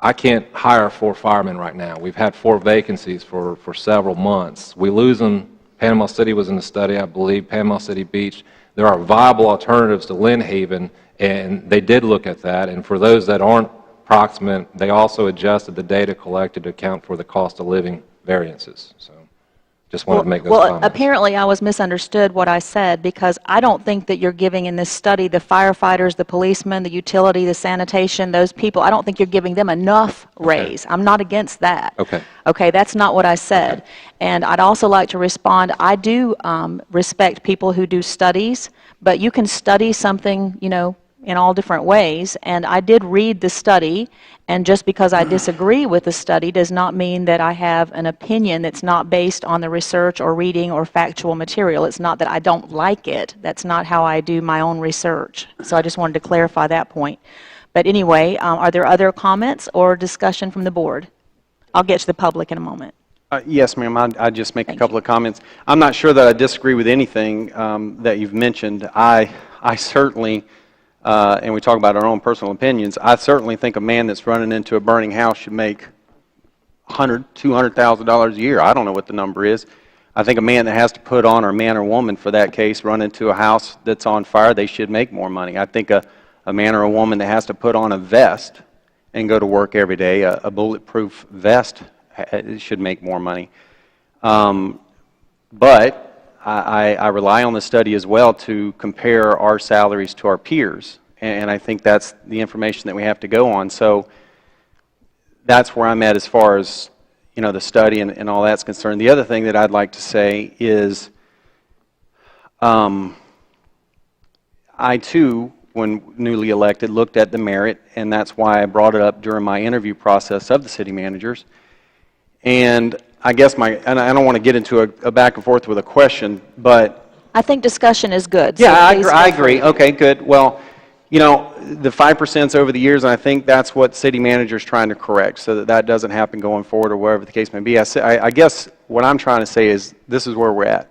I can't hire 4 firemen right now. We've had 4 vacancies for several months. We lose them. Panama City was in the study, I believe, Panama City Beach. There are viable alternatives to Lynn Haven, and they did look at that. And for those that aren't proximate, they also adjusted the data collected to account for the cost of living variances. So just wanted to make those comments. Apparently I was misunderstood what I said, because I don't think that you're giving in this study the firefighters, the policemen, the utility, the sanitation, those people, I don't think you're giving them enough raise. I'm not against that. Okay. Okay, that's not what I said. And I'd also like to respond, I do respect people who do studies, but you can study something, in all different ways. And I did read the study, and just because I disagree with the study does not mean that I have an opinion that's not based on the research or reading or factual material. It's not that I don't like it. That's not how I do my own research. So I just wanted to clarify that point. But anyway, are there other comments or discussion from the board? I'll get to the public in a moment. Yes, ma'am. I'd just make a couple of comments. I'm not sure that I disagree with anything that you've mentioned. I certainly, and we talk about our own personal opinions, I certainly think a man that's running into a burning house should make $100,000, $200,000 a year. I don't know what the number is. I think a man that has to put on, or man or woman for that case, run into a house that's on fire, they should make more money. I think a man or a woman that has to put on a vest and go to work every day, a bulletproof vest, should make more money. But I rely on the study as well to compare our salaries to our peers, and I think that's the information that we have to go on. So that's where I'm at as far as the study and all that's concerned. The other thing that I'd like to say is I too, when newly elected, looked at the merit, and that's why I brought it up during my interview process of the city managers. And I guess and I don't want to get into a back and forth with a question, but I think discussion is good. Yeah, so I agree. Okay, good. Well, the 5%'s over the years, and I think that's what city manager's trying to correct, so that doesn't happen going forward or wherever the case may be. I guess what I'm trying to say is this is where we're at.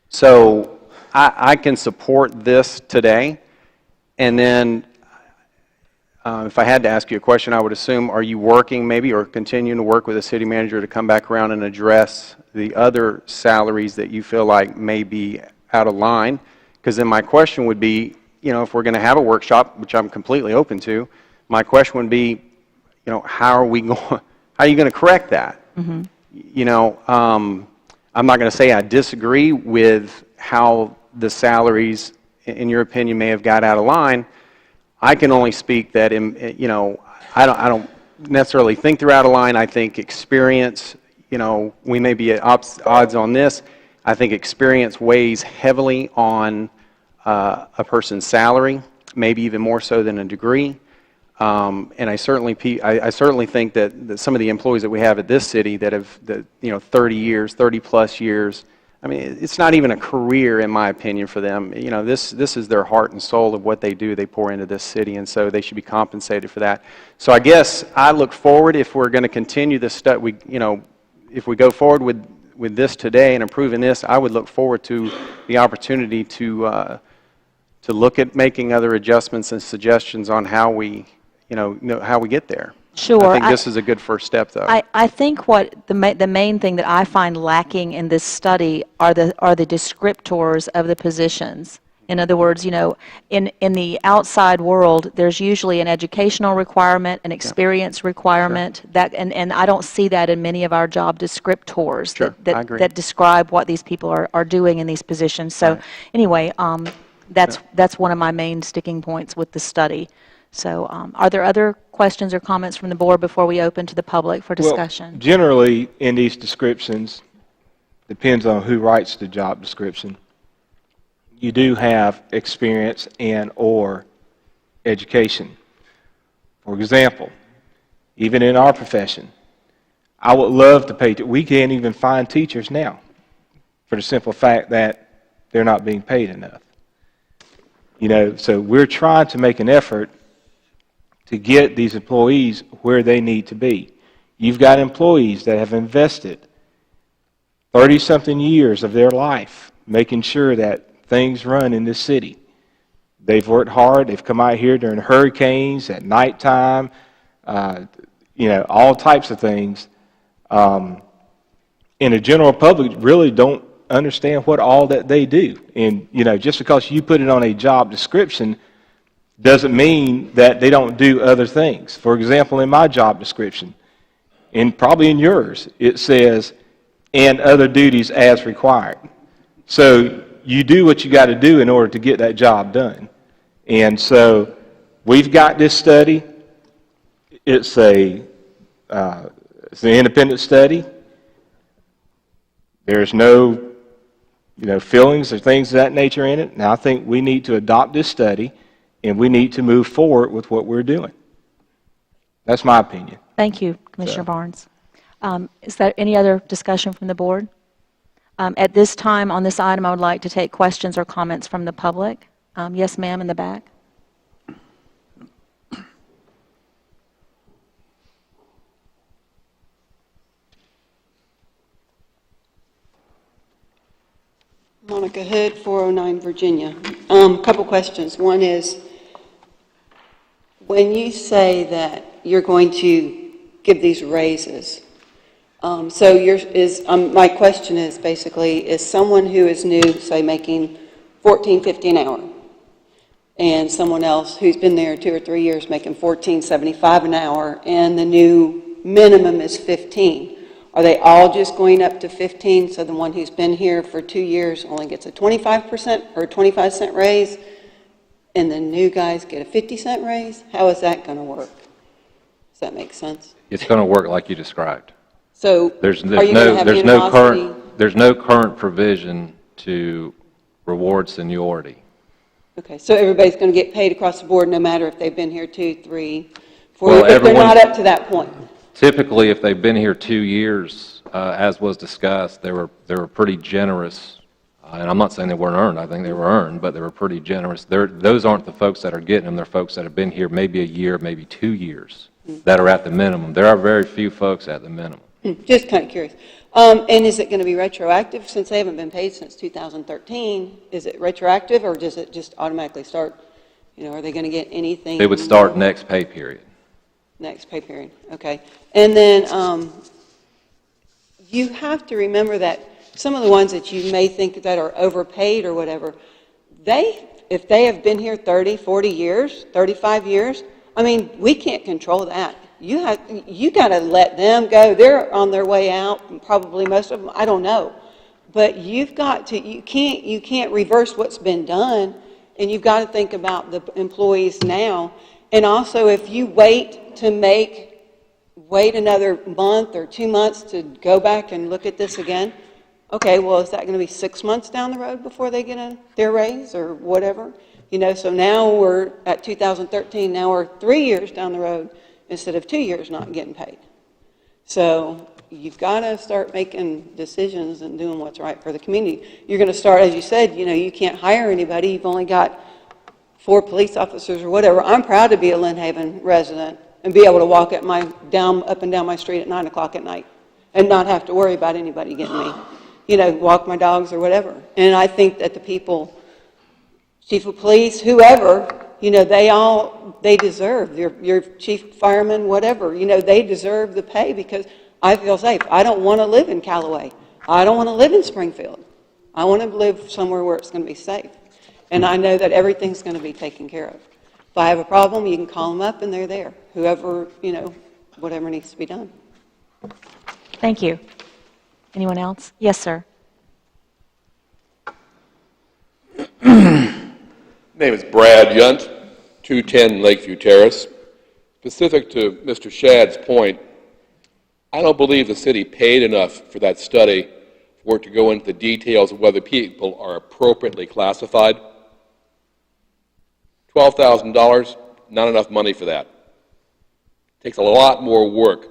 So I can support this today, and then if I had to ask you a question, I would assume, are you working maybe or continuing to work with the city manager to come back around and address the other salaries that you feel like may be out of line? Because then my question would be, if we're going to have a workshop, which I'm completely open to, my question would be, how are you going to correct that? Mm-hmm. I'm not going to say I disagree with how the salaries, in your opinion, may have got out of line. I can only speak that, I don't necessarily think they're out of line. I think experience, we may be at odds on this. I think experience weighs heavily on a person's salary, maybe even more so than a degree. And I certainly think that some of the employees that we have at this city that have 30 plus years I mean, it's not even a career, in my opinion, for them. You know, this is their heart and soul of what they do. They pour into this city, and so they should be compensated for that. So I guess I look forward, if we're going to continue this study, if we go forward with this today and improving this, I would look forward to the opportunity to look at making other adjustments and suggestions on how we, how we get there. Sure. I think this is a good first step, though. I think what the main thing that I find lacking in this study are the descriptors of the positions. In other words, in the outside world, there's usually an educational requirement, an experience requirement, and I don't see that in many of our job descriptors that describe what these people are doing in these positions. So anyway, that's one of my main sticking points with the study. So are there other questions or comments from the board before we open to the public for discussion? Well, generally, in these descriptions, depends on who writes the job description. You do have experience and or education. For example, even in our profession, I would love to pay, we can't even find teachers now for the simple fact that they're not being paid enough. So we're trying to make an effort to get these employees where they need to be. You've got employees that have invested 30-something years of their life making sure that things run in this city. They've worked hard. They've come out here during hurricanes, at nighttime, all types of things. And the general public really don't understand what all that they do. And, just because you put it on a job description doesn't mean that they don't do other things. For example, in my job description, and probably in yours, it says, and other duties as required. So you do what you got to do in order to get that job done. And so we've got this study. It's an independent study. There's no, feelings or things of that nature in it. Now I think we need to adopt this study, and we need to move forward with what we're doing. That's my opinion. Thank you, Commissioner Barnes. Is there any other discussion from the board? At this time on this item, I would like to take questions or comments from the public. Yes, ma'am, in the back. Monica Hood, 409 Virginia. A couple questions. One is, when you say that you're going to give these raises, my question is basically, is someone who is new, say, making $14.50 an hour, and someone else who's been there 2 or 3 years making $14.75 an hour, and the new minimum is $15, are they all just going up to 15, so the one who's been here for 2 years only gets a 25% or 25-cent raise, and the new guys get a 50-cent raise? How is that going to work? Does that make sense? It's going to work like you described. So there's no current provision to reward seniority. Okay, so everybody's going to get paid across the board, no matter if they've been here 2, 3, 4 Well, years, if they're not up to that point. Typically, if they've been here 2 years, as was discussed, they were pretty generous. And I'm not saying they weren't earned. I think they were earned, but they were pretty generous. Those aren't the folks that are getting them. They're folks that have been here maybe a year, maybe 2 years, that are at the minimum. There are very few folks at the minimum. Just kind of curious. And is it going to be retroactive? Since they haven't been paid since 2013, is it retroactive, or does it just automatically start? Are they going to get anything? They would start next pay period. Next pay period, okay. And then you have to remember that some of the ones that you may think that are overpaid or whatever, if they have been here 30, 40 years, 35 years, I mean, we can't control that. You got to let them go. They're on their way out, probably most of them, I don't know. But you've got to, you can't reverse what's been done, and you've got to think about the employees now. And also, if you wait another month or 2 months to go back and look at this again, okay, well, is that going to be 6 months down the road before they get their raise or whatever? So now we're at 2013, now we're 3 years down the road instead of 2 years not getting paid. So you've got to start making decisions and doing what's right for the community. You're going to start, as you said, you can't hire anybody. You've only got 4 police officers or whatever. I'm proud to be a Lynn Haven resident and be able to walk up and down my street at 9 o'clock at night and not have to worry about anybody getting me, walk my dogs or whatever. And I think that the people, chief of police, whoever, they deserve, your chief fireman, whatever, they deserve the pay because I feel safe. I don't want to live in Callaway. I don't want to live in Springfield. I want to live somewhere where it's going to be safe. And I know that everything's going to be taken care of. If I have a problem, you can call them up and they're there. Whoever, whatever needs to be done. Thank you. Anyone else? Yes, sir. Name is Brad Yunt, 210 Lakeview Terrace. Specific to Mr. Shadd's point, I don't believe the city paid enough for that study for it to go into the details of whether people are appropriately classified. $12,000, not enough money for that. It takes a lot more work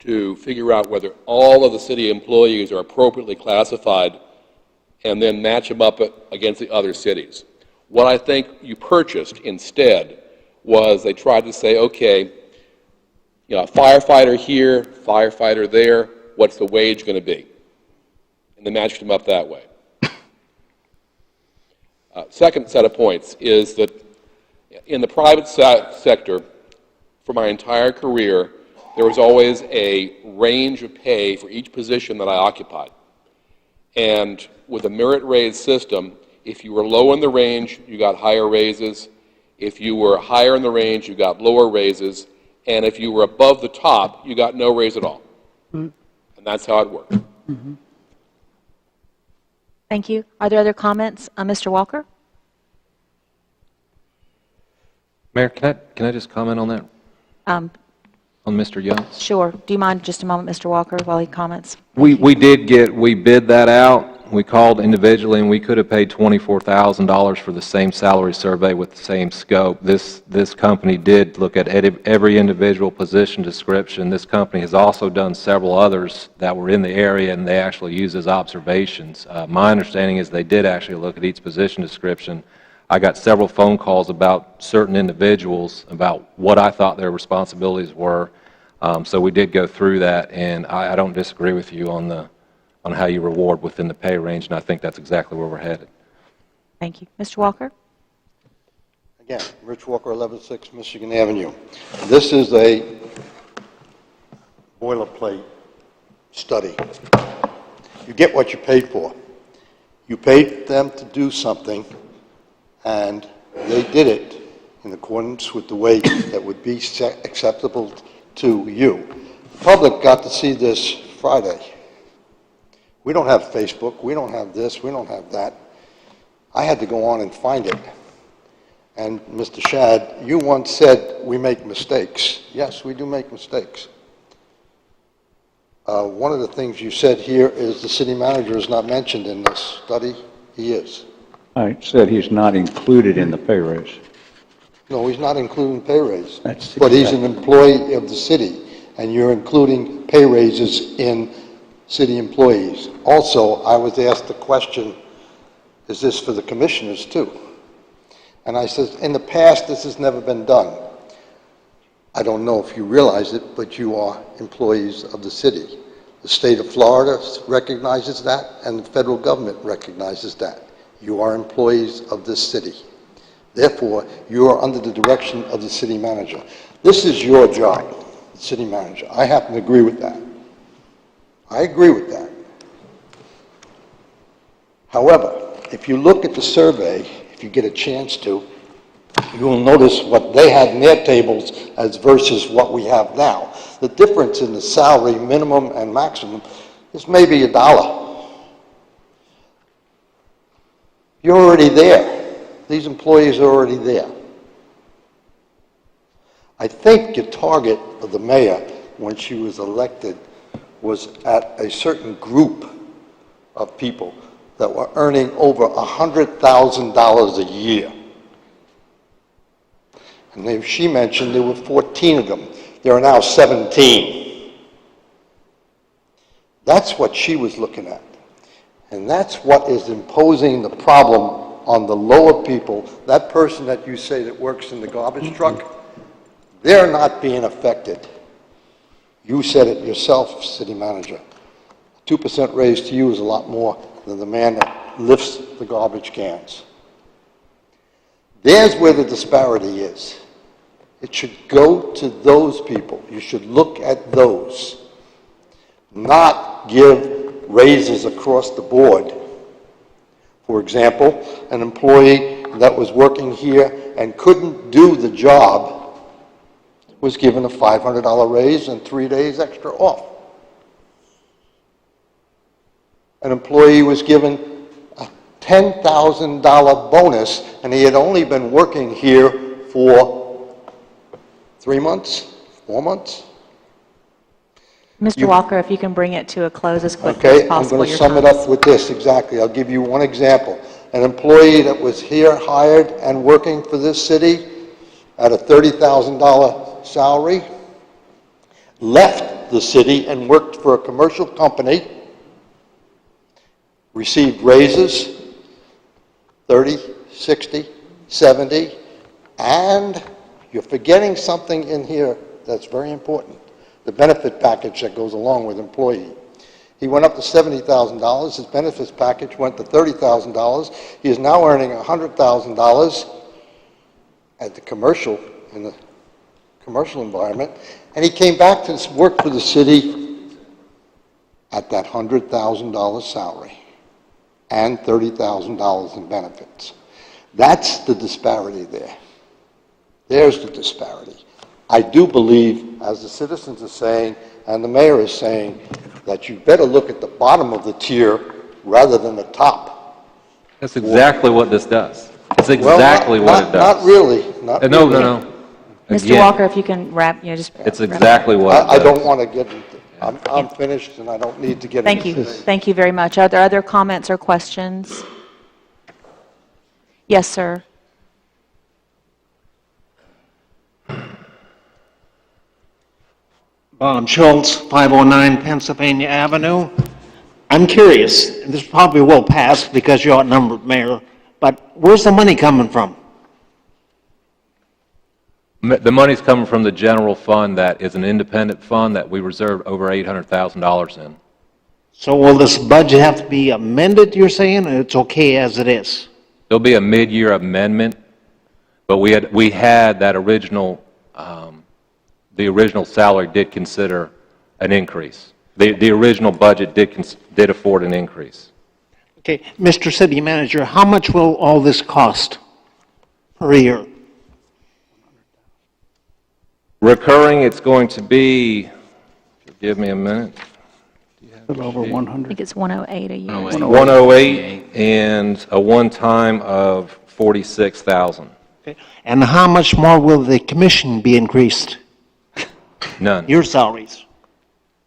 to figure out whether all of the city employees are appropriately classified and then match them up against the other cities. What I think you purchased instead was they tried to say, okay, firefighter here, firefighter there, what's the wage going to be? And they matched them up that way. Second set of points is that in the private sector, for my entire career, there was always a range of pay for each position that I occupied. And with a merit raise system, if you were low in the range, you got higher raises. If you were higher in the range, you got lower raises. And if you were above the top, you got no raise at all. Mm-hmm. And that's how it worked. Mm-hmm. Thank you. Are there other comments? Mr. Walker? Mayor, can I just comment on that? On Mr. Young? Sure. Do you mind just a moment, Mr. Walker, while he comments? We bid that out. We called individually, and we could have paid $24,000 for the same salary survey with the same scope. This company did look at every individual position description. This company has also done several others that were in the area, and they actually used as observations. My understanding is they did actually look at each position description. I got several phone calls about certain individuals, about what I thought their responsibilities were. So we did go through that, and I don't disagree with you on how you reward within the pay range, and I think that's exactly where we're headed. Thank you. Mr. Walker? Again, Rich Walker, 1106 Michigan Avenue. This is a boilerplate study. You get what you paid for. You paid them to do something, and they did it in accordance with the way that would be acceptable to you. The public got to see this Friday. We don't have Facebook, we don't have this, we don't have that. I had to go on and find it. And Mr. Shadd, you once said we make mistakes. Yes, we do make mistakes. One of the things you said here is the city manager is not mentioned in this study. He is. I said he's not included in the pay raise. No, he's not including pay raise. But he's an employee of the city, and you're including pay raises in city employees. Also, I was asked the question, is this for the commissioners too? And I said, in the past, this has never been done. I don't know if you realize it, but you are employees of the city. The state of Florida recognizes that, and the federal government recognizes that. You are employees of this city. Therefore, you are under the direction of the city manager. This is your job, city manager. I happen to agree with that. I agree with that. However, if you look at the survey, if you get a chance to, you will notice what they had in their tables as versus what we have now. The difference in the salary minimum and maximum is maybe $1. You're already there. These employees are already there. I think your target of the mayor, when she was elected, was at a certain group of people that were earning over $100,000 a year. And she mentioned there were 14 of them. There are now 17. That's what she was looking at. And that's what is imposing the problem on the lower people. That person that you say that works in the garbage truck, they're not being affected. You said it yourself, city manager. 2% raise to you is a lot more than the man that lifts the garbage cans. There's where the disparity is. It should go to those people. You should look at those, not give raises across the board. For example, an employee that was working here and couldn't do the job was given a $500 raise and 3 days extra off. An employee was given a $10,000 bonus, and he had only been working here for 3 months, 4 months. Mr. Walker, if you can bring it to a close as quickly as Okay, I'm possible. going to your sum it comments. up with this, exactly. I'll give you one example. An employee that was here, hired, and working for this city at a $30,000 salary, left the city and worked for a commercial company, received raises, 30, 60, 70, and you're forgetting something in here that's very important, the benefit package that goes along with employee. He went up to $70,000, his benefits package went to $30,000, he is now earning $100,000 at the commercial, in the commercial environment, and he came back to work for the city at that $100,000 salary and $30,000 in benefits. That's the disparity there. There's the disparity. I do believe, as the citizens are saying, and the mayor is saying, that you better look at the bottom of the tier rather than the top. That's exactly what this does. It's Well, exactly what it does. Not really, not No, really. no, no. Mr. Again, Walker, if you can wrap, just. It's wrap it up. exactly what it I does. don't want to get into, I'm finished and I don't need to get Thank into you. this. Thank you very much. Are there other comments or questions? Yes, sir. Bob Schultz, 509 Pennsylvania Avenue. I'm curious, and this probably will pass because you're outnumbered, Mayor, but where's the money coming from? The money's coming from the general fund that is an independent fund that we reserved over $800,000 in. So will this budget have to be amended, you're saying, or it's okay as it is? There'll be a mid-year amendment, but we had that original, the original salary did consider an increase. The original budget did afford an increase. Okay, Mr. City Manager, how much will all this cost per year? Recurring, it's going to be, give me a minute, A little over I 100. think it's 108 a year. 108 and a one-time of 46,000. Okay. And how much more will the commission be increased? None. Your salaries?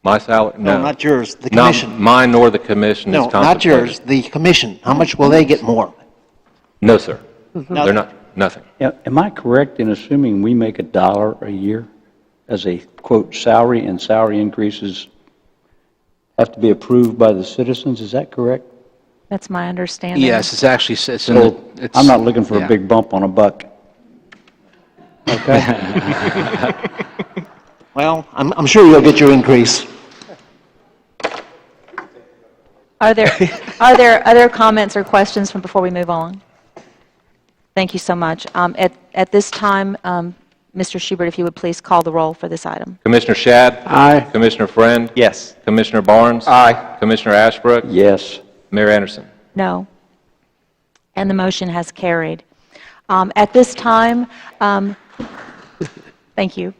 My salary, No, no. not yours, the Not commission. mine nor the commission is No, contemplated. not yours, the commission. How much will they get more? No, sir. Nothing. They're not, nothing. Yeah, am I correct in assuming we make $1 a year as a, quote, salary, and salary increases have to be approved by the citizens? Is that correct? That's my understanding. Yes, it's actually, it's in So the, it's. I'm not looking for yeah. a big bump on a buck. Okay? Well, I'm sure you'll get your increase. Are there other comments or questions from before we move on? Thank you so much. At this time, Mr. Schubert, if you would please call the roll for this item. Commissioner Shad? Aye. Commissioner Friend? Yes. Commissioner Barnes? Aye. Commissioner Ashbrook? Yes. Mayor Anderson? No. And the motion has carried. At this time, thank you.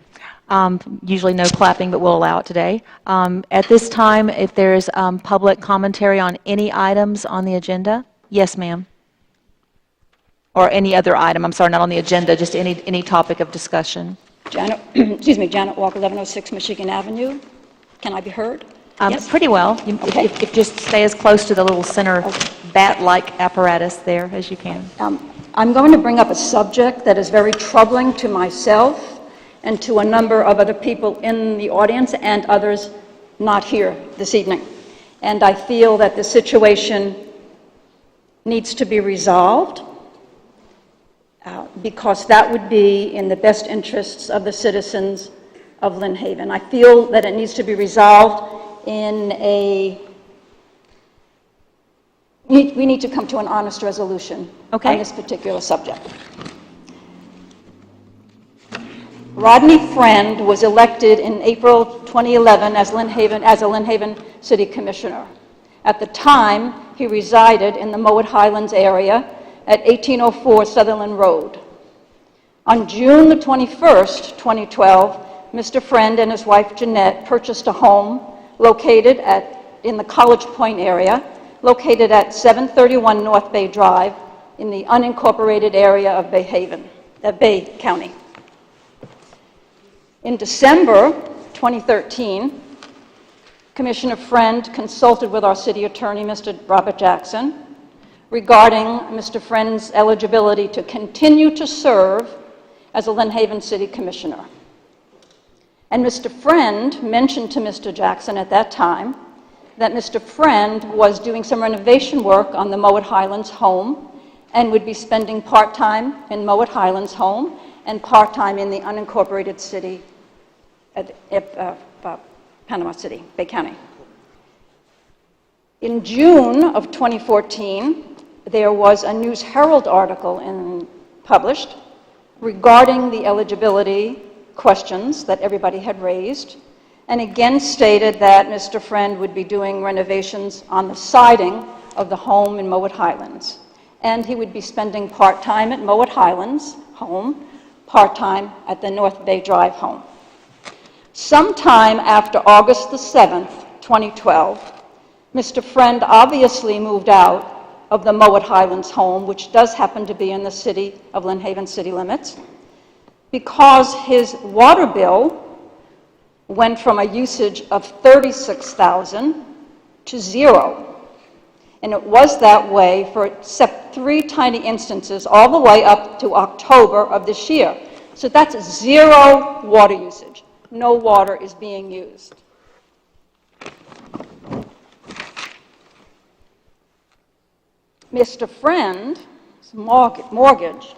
Usually no clapping, but we'll allow it today. At this time, if there's public commentary on any items on the agenda, yes, ma'am. Or any other item, I'm sorry, not on the agenda, just any topic of discussion. Janet, excuse me, Janet Walker, 1106 Michigan Avenue. Can I be heard? Yes? Pretty well. Okay. If just stay as close to the little center bat-like apparatus there as you can. I'm going to bring up a subject that is very troubling to myself and to a number of other people in the audience and others not here this evening. and I feel that the situation needs to be resolved because that would be in the best interests of the citizens of Lynn Haven. I feel that it needs to be resolved in we need to come to an honest resolution on this particular subject. Rodney Friend was elected in April 2011 as a Lynn Haven City Commissioner. At the time, he resided in the Mowat Highlands area at 1804 Sutherland Road. On June the 21st, 2012, Mr. Friend and his wife Jeanette purchased a home located in the College Point area, located at 731 North Bay Drive in the unincorporated area of Bay County. In December 2013, Commissioner Friend consulted with our city attorney, Mr. Robert Jackson, regarding Mr. Friend's eligibility to continue to serve as a Lynn Haven City Commissioner. And Mr. Friend mentioned to Mr. Jackson at that time that Mr. Friend was doing some renovation work on the Mowat Highlands home and would be spending part-time in Mowat Highlands home and part-time in the unincorporated city at Panama City, Bay County. In June of 2014, there was a News Herald article published regarding the eligibility questions that everybody had raised, and again stated that Mr. Friend would be doing renovations on the siding of the home in Mowat Highlands, and he would be spending part-time at Mowat Highlands home, part-time at the North Bay Drive home. Sometime after August the 7th, 2012, Mr. Friend obviously moved out of the Mowat Highlands home, which does happen to be in the city of Lynn Haven city limits, because his water bill went from a usage of $36,000 to $0. And it was that way for except 3 tiny instances all the way up to October of this year. So that's 0 water usage. No water is being used. Mr. Friend's mortgage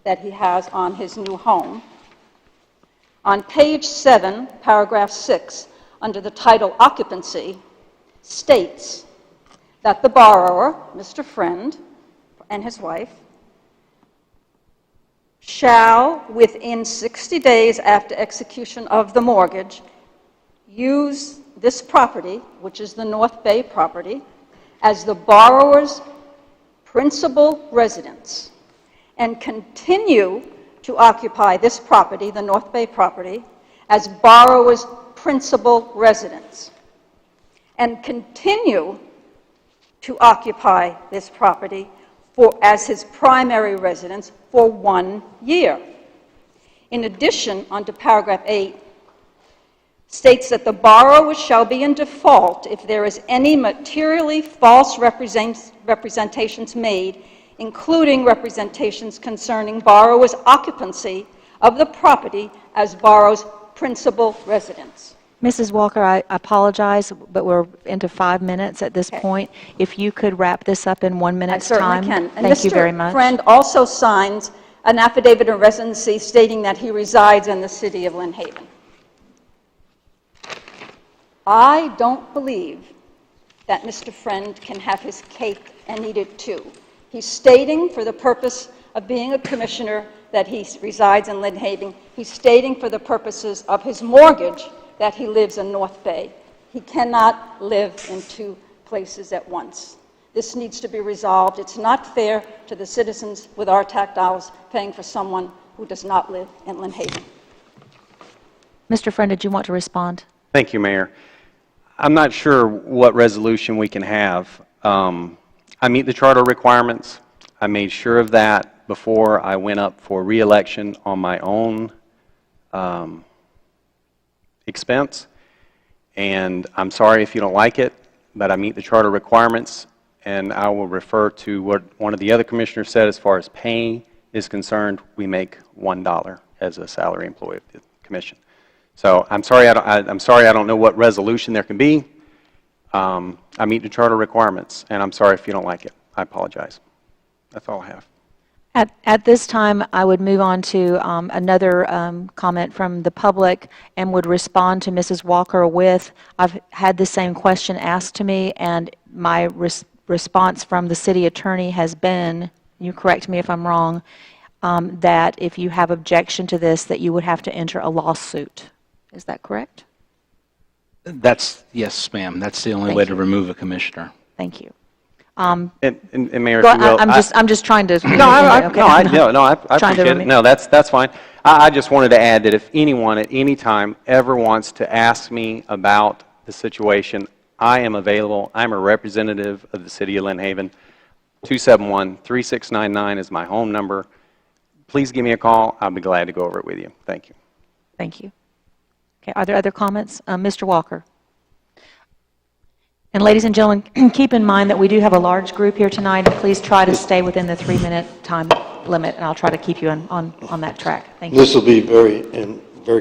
that he has on his new home, on page 7, paragraph 6, under the title Occupancy, states that the borrower, Mr. Friend, and his wife, shall, within 60 days after execution of the mortgage, use this property, which is the North Bay property, as the borrower's principal residence, and continue to occupy this property, the North Bay property, as borrower's principal residence, and continue to occupy this property as his primary residence for 1 year. In addition, under paragraph 8, states that the borrower shall be in default if there is any materially false representations made, including representations concerning borrower's occupancy of the property as borrower's principal residence. Mrs. Walker, I apologize, but we're into 5 minutes at this point. If you could wrap this up in 1 minute's time. I certainly can. And Thank you very much. Mr. Friend also signs an affidavit of residency stating that he resides in the city of Lynn Haven. I don't believe that Mr. Friend can have his cake and eat it too. He's stating for the purpose of being a commissioner that he resides in Lynn Haven. He's stating for the purposes of his mortgage that he lives in North Bay. He cannot live in 2 places at once. This needs to be resolved. It's not fair to the citizens with our tax dollars paying for someone who does not live in Lynn Haven. Mr. Friend, did you want to respond? Thank you, Mayor. I'm not sure what resolution we can have. I meet the charter requirements. I made sure of that before I went up for re-election on my own expense. And I'm sorry if you don't like it, but I meet the charter requirements, and I will refer to what one of the other commissioners said as far as pay is concerned. We make $1 as a salary employee of the commission. So I'm sorry I don't know what resolution there can be. I meet the charter requirements, and I'm sorry if you don't like it. I apologize. That's all I have. At this time, I would move on to another comment from the public and would respond to Mrs. Walker with, I've had the same question asked to me, and my response from the city attorney has been, you correct me if I'm wrong, that if you have objection to this, that you would have to enter a lawsuit. Is that correct? Yes, ma'am. That's the only Thank way you. to remove a commissioner. Thank you. And Mayor, if you will, I'm just trying to. No, I Trying to appreciate it. No, that's fine. I just wanted to add that if anyone at any time ever wants to ask me about the situation, I am available. I'm a representative of the city of Lynn Haven. 271-3699 is my home number. Please give me a call. I'll be glad to go over it with you. Thank you. Thank you. Okay, are there other comments? Mr. Walker. And ladies and gentlemen, keep in mind that we do have a large group here tonight, and please try to stay within the 3-minute time limit, and I'll try to keep you on that track. Thank you. This will be very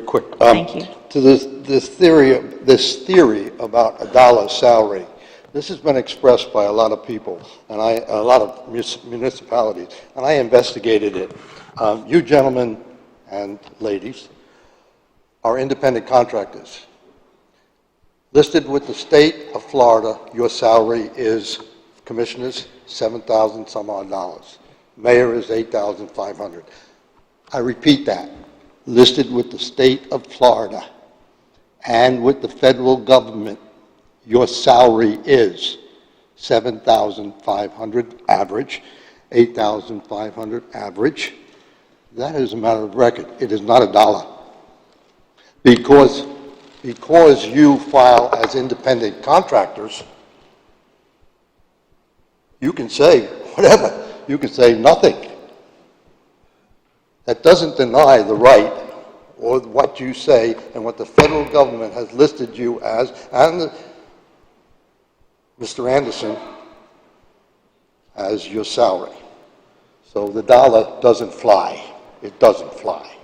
quick. Thank you. To this theory about $1 salary, this has been expressed by a lot of people, and a lot of municipalities, and I investigated it. You gentlemen and ladies are independent contractors. Listed with the state of Florida, your salary is, commissioners, $7,000 some odd dollars. Mayor is $8,500. I repeat that. Listed with the state of Florida and with the federal government, your salary is $7,500 average, $8,500 average. That is a matter of record. It is not $1. Because you file as independent contractors, you can say whatever. You can say nothing. That doesn't deny the right or what you say and what the federal government has listed you as, and Mr. Anderson, as your salary. So the $1 doesn't fly. It doesn't fly.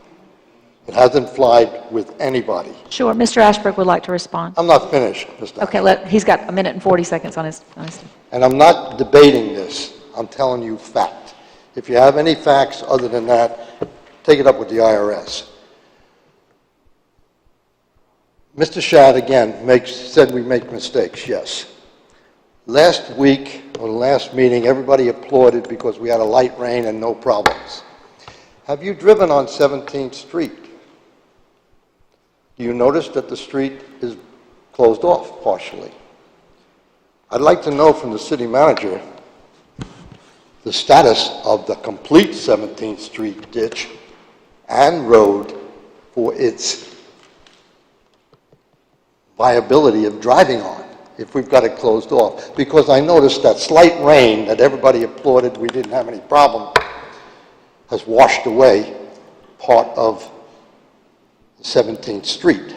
It hasn't flied with anybody. Sure. Mr. Ashbrook would like to respond. I'm not finished, Mr. Okay, he's got 1 minute and 40 seconds on his. And I'm not debating this. I'm telling you fact. If you have any facts other than that, take it up with the IRS. Mr. Shad, again, said we make mistakes. Yes. Last week, or the last meeting, everybody applauded because we had a light rain and no problems. Have you driven on 17th Street? Do you notice that the street is closed off partially? I'd like to know from the city manager the status of the complete 17th Street ditch and road for its viability of driving on, if we've got it closed off. Because I noticed that slight rain that everybody applauded, we didn't have any problem, has washed away part of 17th Street.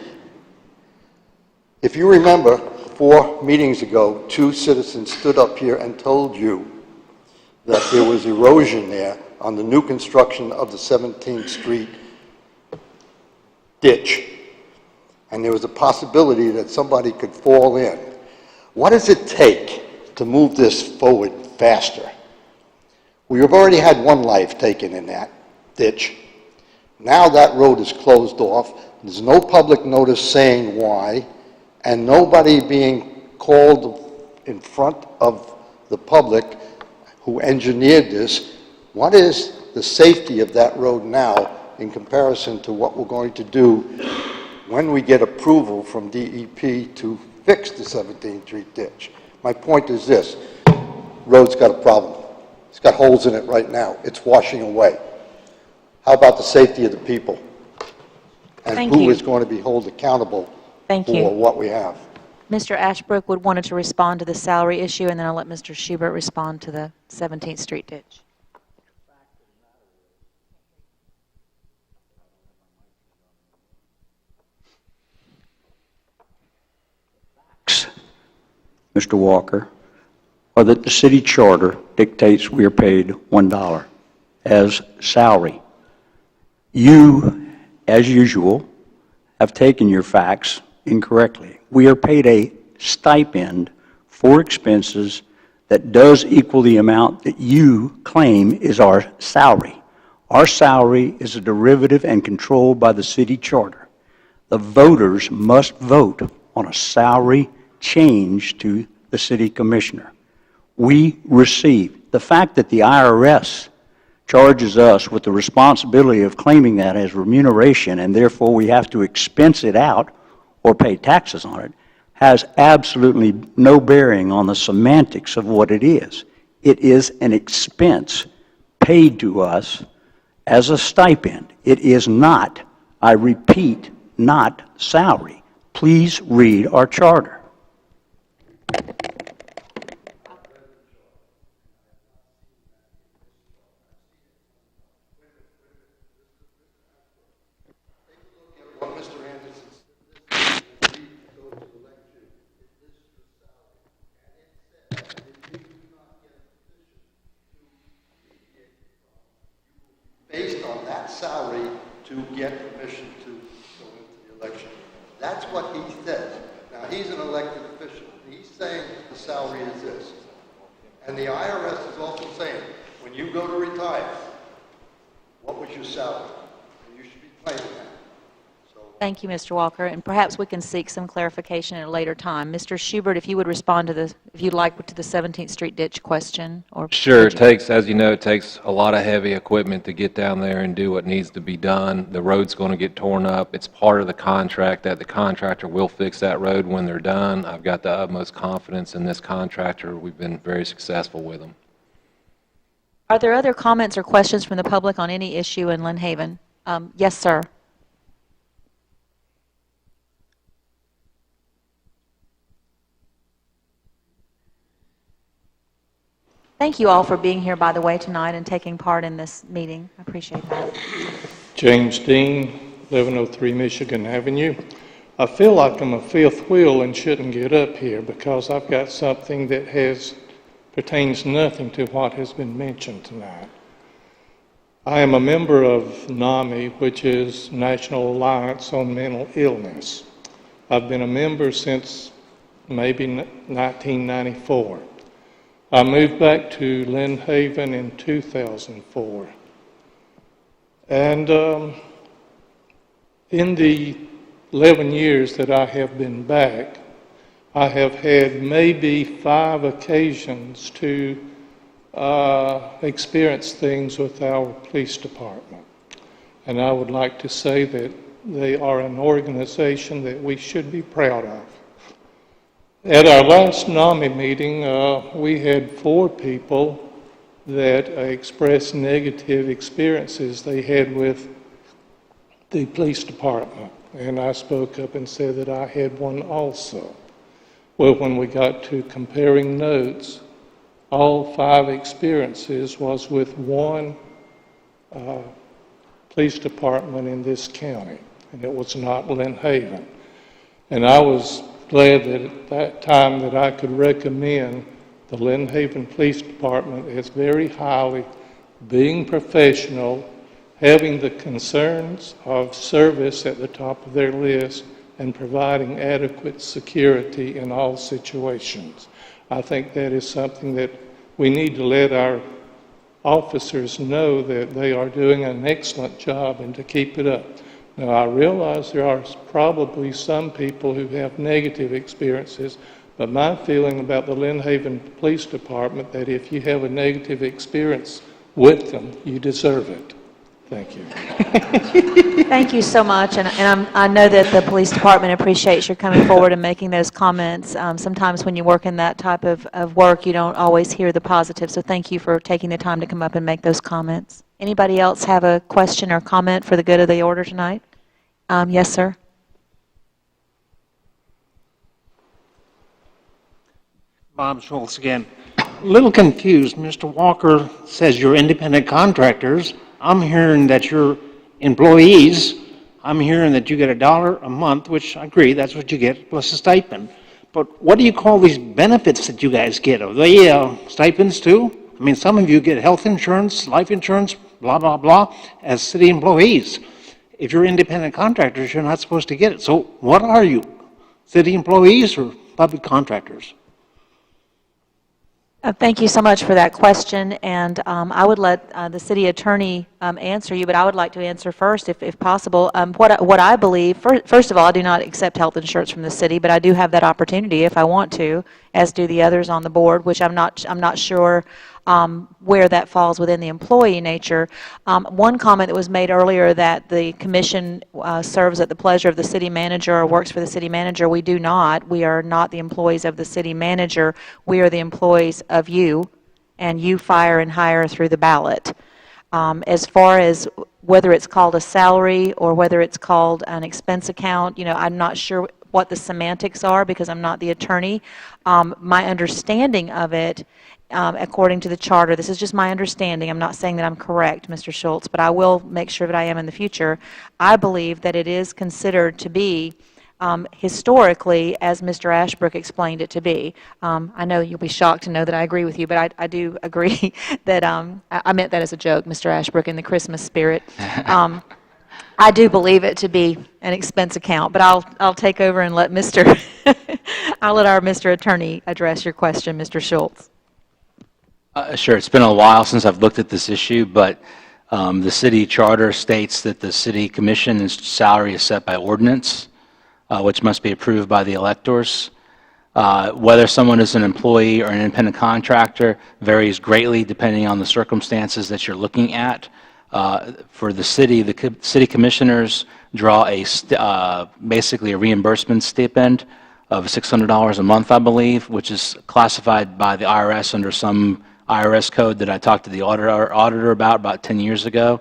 If you remember, 4 meetings ago, 2 citizens stood up here and told you that there was erosion there on the new construction of the 17th Street ditch, and there was a possibility that somebody could fall in. What does it take to move this forward faster? We have already had 1 life taken in that ditch. Now that road is closed off. There's no public notice saying why, and nobody being called in front of the public who engineered this. What is the safety of that road now in comparison to what we're going to do when we get approval from DEP to fix the 17th Street ditch? My point is this: road's got a problem. It's got holes in it right now. It's washing away. How about the safety of the people? And who is going to be held accountable for what we have? Mr. Ashbrook wanted to respond to the salary issue, and then I'll let Mr. Schubert respond to the 17th Street ditch. Mr. Walker, are that the city charter dictates we are paid $1 as salary. You, as usual, have taken your facts incorrectly. We are paid a stipend for expenses that does equal the amount that you claim is our salary. Our salary is a derivative and controlled by the city charter. The voters must vote on a salary change to the city commissioner. We receive. The fact that the IRS charges us with the responsibility of claiming that as remuneration, and therefore we have to expense it out or pay taxes on it, has absolutely no bearing on the semantics of what it is. It is an expense paid to us as a stipend. It is not, I repeat, not salary. Please read our charter. Based on that salary to get permission to go into the election. That's what he says. Now, he's an elected official. He's saying the salary is this. And the IRS is also saying, when you go to retire, what was your salary? And you should be claiming that. Thank you, Mr. Walker, and perhaps we can seek some clarification at a later time. Mr. Schubert, if you would respond to the, if you'd like, to the 17th Street ditch question. Or sure, it takes, as you know, it takes a lot of heavy equipment to get down there and do what needs to be done. The road's going to get torn up. It's part of the contract that the contractor will fix that road when they're done. I've got the utmost confidence in this contractor. We've been very successful with them. Are there other comments or questions from the public on any issue in Lynn Haven? Yes, sir. Thank you all for being here, by the way, tonight and taking part in this meeting. I appreciate that. James Dean, 1103 Michigan Avenue. I feel like I'm a fifth wheel and shouldn't get up here because I've got something that pertains nothing to what has been mentioned tonight. I am a member of NAMI, which is National Alliance on Mental Illness. I've been a member since maybe 1994. I moved back to Lynn Haven in 2004. And in the 11 years that I have been back, I have had maybe 5 occasions to experience things with our police department. And I would like to say that they are an organization that we should be proud of. At our last NAMI meeting, we had 4 people that expressed negative experiences they had with the police department. And I spoke up and said that I had one also. Well, when we got to comparing notes, all 5 experiences was with one police department in this county, and it was not Lynn Haven. And I was glad that at that time that I could recommend the Lynn Haven Police Department as very highly, being professional, having the concerns of service at the top of their list, and providing adequate security in all situations. I think that is something that we need to let our officers know that they are doing an excellent job and to keep it up. Now, I realize there are probably some people who have negative experiences, but my feeling about the Lynn Haven Police Department that if you have a negative experience with them, you deserve it. Thank you. Thank you so much, and I know that the police department appreciates your coming forward and making those comments. Sometimes when you work in that type of work, you don't always hear the positive, so thank you for taking the time to come up and make those comments. Anybody else have a question or comment for the good of the order tonight? Yes, sir. Bob Schultz again. A little confused. Mr. Walker says you're independent contractors. I'm hearing that you're employees. I'm hearing that you get $1 a month, which I agree, that's what you get, plus a stipend. But what do you call these benefits that you guys get? Are they stipends too? I mean, some of you get health insurance, life insurance, blah, blah, blah, as city employees. If you're independent contractors, you're not supposed to get it. So what are you? City employees or public contractors? Thank you so much for that question, and I would let the city attorney answer you, but I would like to answer first, if possible. What I believe, first of all, I do not accept health insurance from the city, but I do have that opportunity if I want to, as do the others on the board, which I'm not sure where that falls within the employee nature. One comment that was made earlier that the commission serves at the pleasure of the city manager or works for the city manager. We do not. We are not the employees of the city manager. We are the employees of you, and you fire and hire through the ballot. As far as whether it's called a salary or whether it's called an expense account, I'm not sure what the semantics are because I'm not the attorney. My understanding of it, according to the charter, this is just my understanding, I'm not saying that I'm correct, Mr. Schultz, but I will make sure that I am in the future. I believe that it is considered to be historically, as Mr. Ashbrook explained it to be. I know you'll be shocked to know that I agree with you, but I do agree that I meant that as a joke, Mr. Ashbrook, in the Christmas spirit. I do believe it to be an expense account, but I'll take over and let I'll let our Mr. Attorney address your question, Mr. Schultz. Sure. It's been a while since I've looked at this issue, but the city charter states that the city commission's salary is set by ordinance, which must be approved by the electors. Whether someone is an employee or an independent contractor varies greatly depending on the circumstances that you're looking at. For the city commissioners draw basically a reimbursement stipend of $600 a month, I believe, which is classified by the IRS under some IRS code that I talked to the auditor about 10 years ago.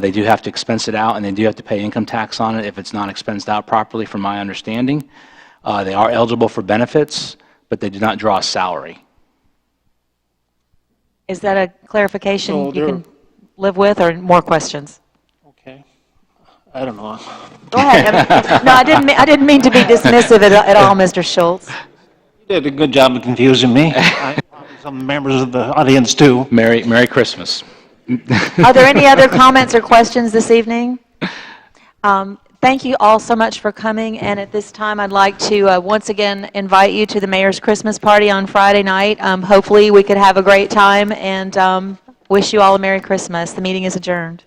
They do have to expense it out, and they do have to pay income tax on it if it's not expensed out properly, from my understanding. They are eligible for benefits, but they do not draw a salary. Is that a clarification So you can live with, or more questions? Okay. I don't know. Go ahead. No, I didn't mean to be dismissive at all, Mr. Schultz. You did a good job of confusing me. Some members of the audience too. Merry Christmas. Are there any other comments or questions this evening? Thank you all so much for coming, and at this time I'd like to once again invite you to the Mayor's Christmas party on Friday night. Hopefully we could have a great time, and wish you all a Merry Christmas. The meeting is adjourned.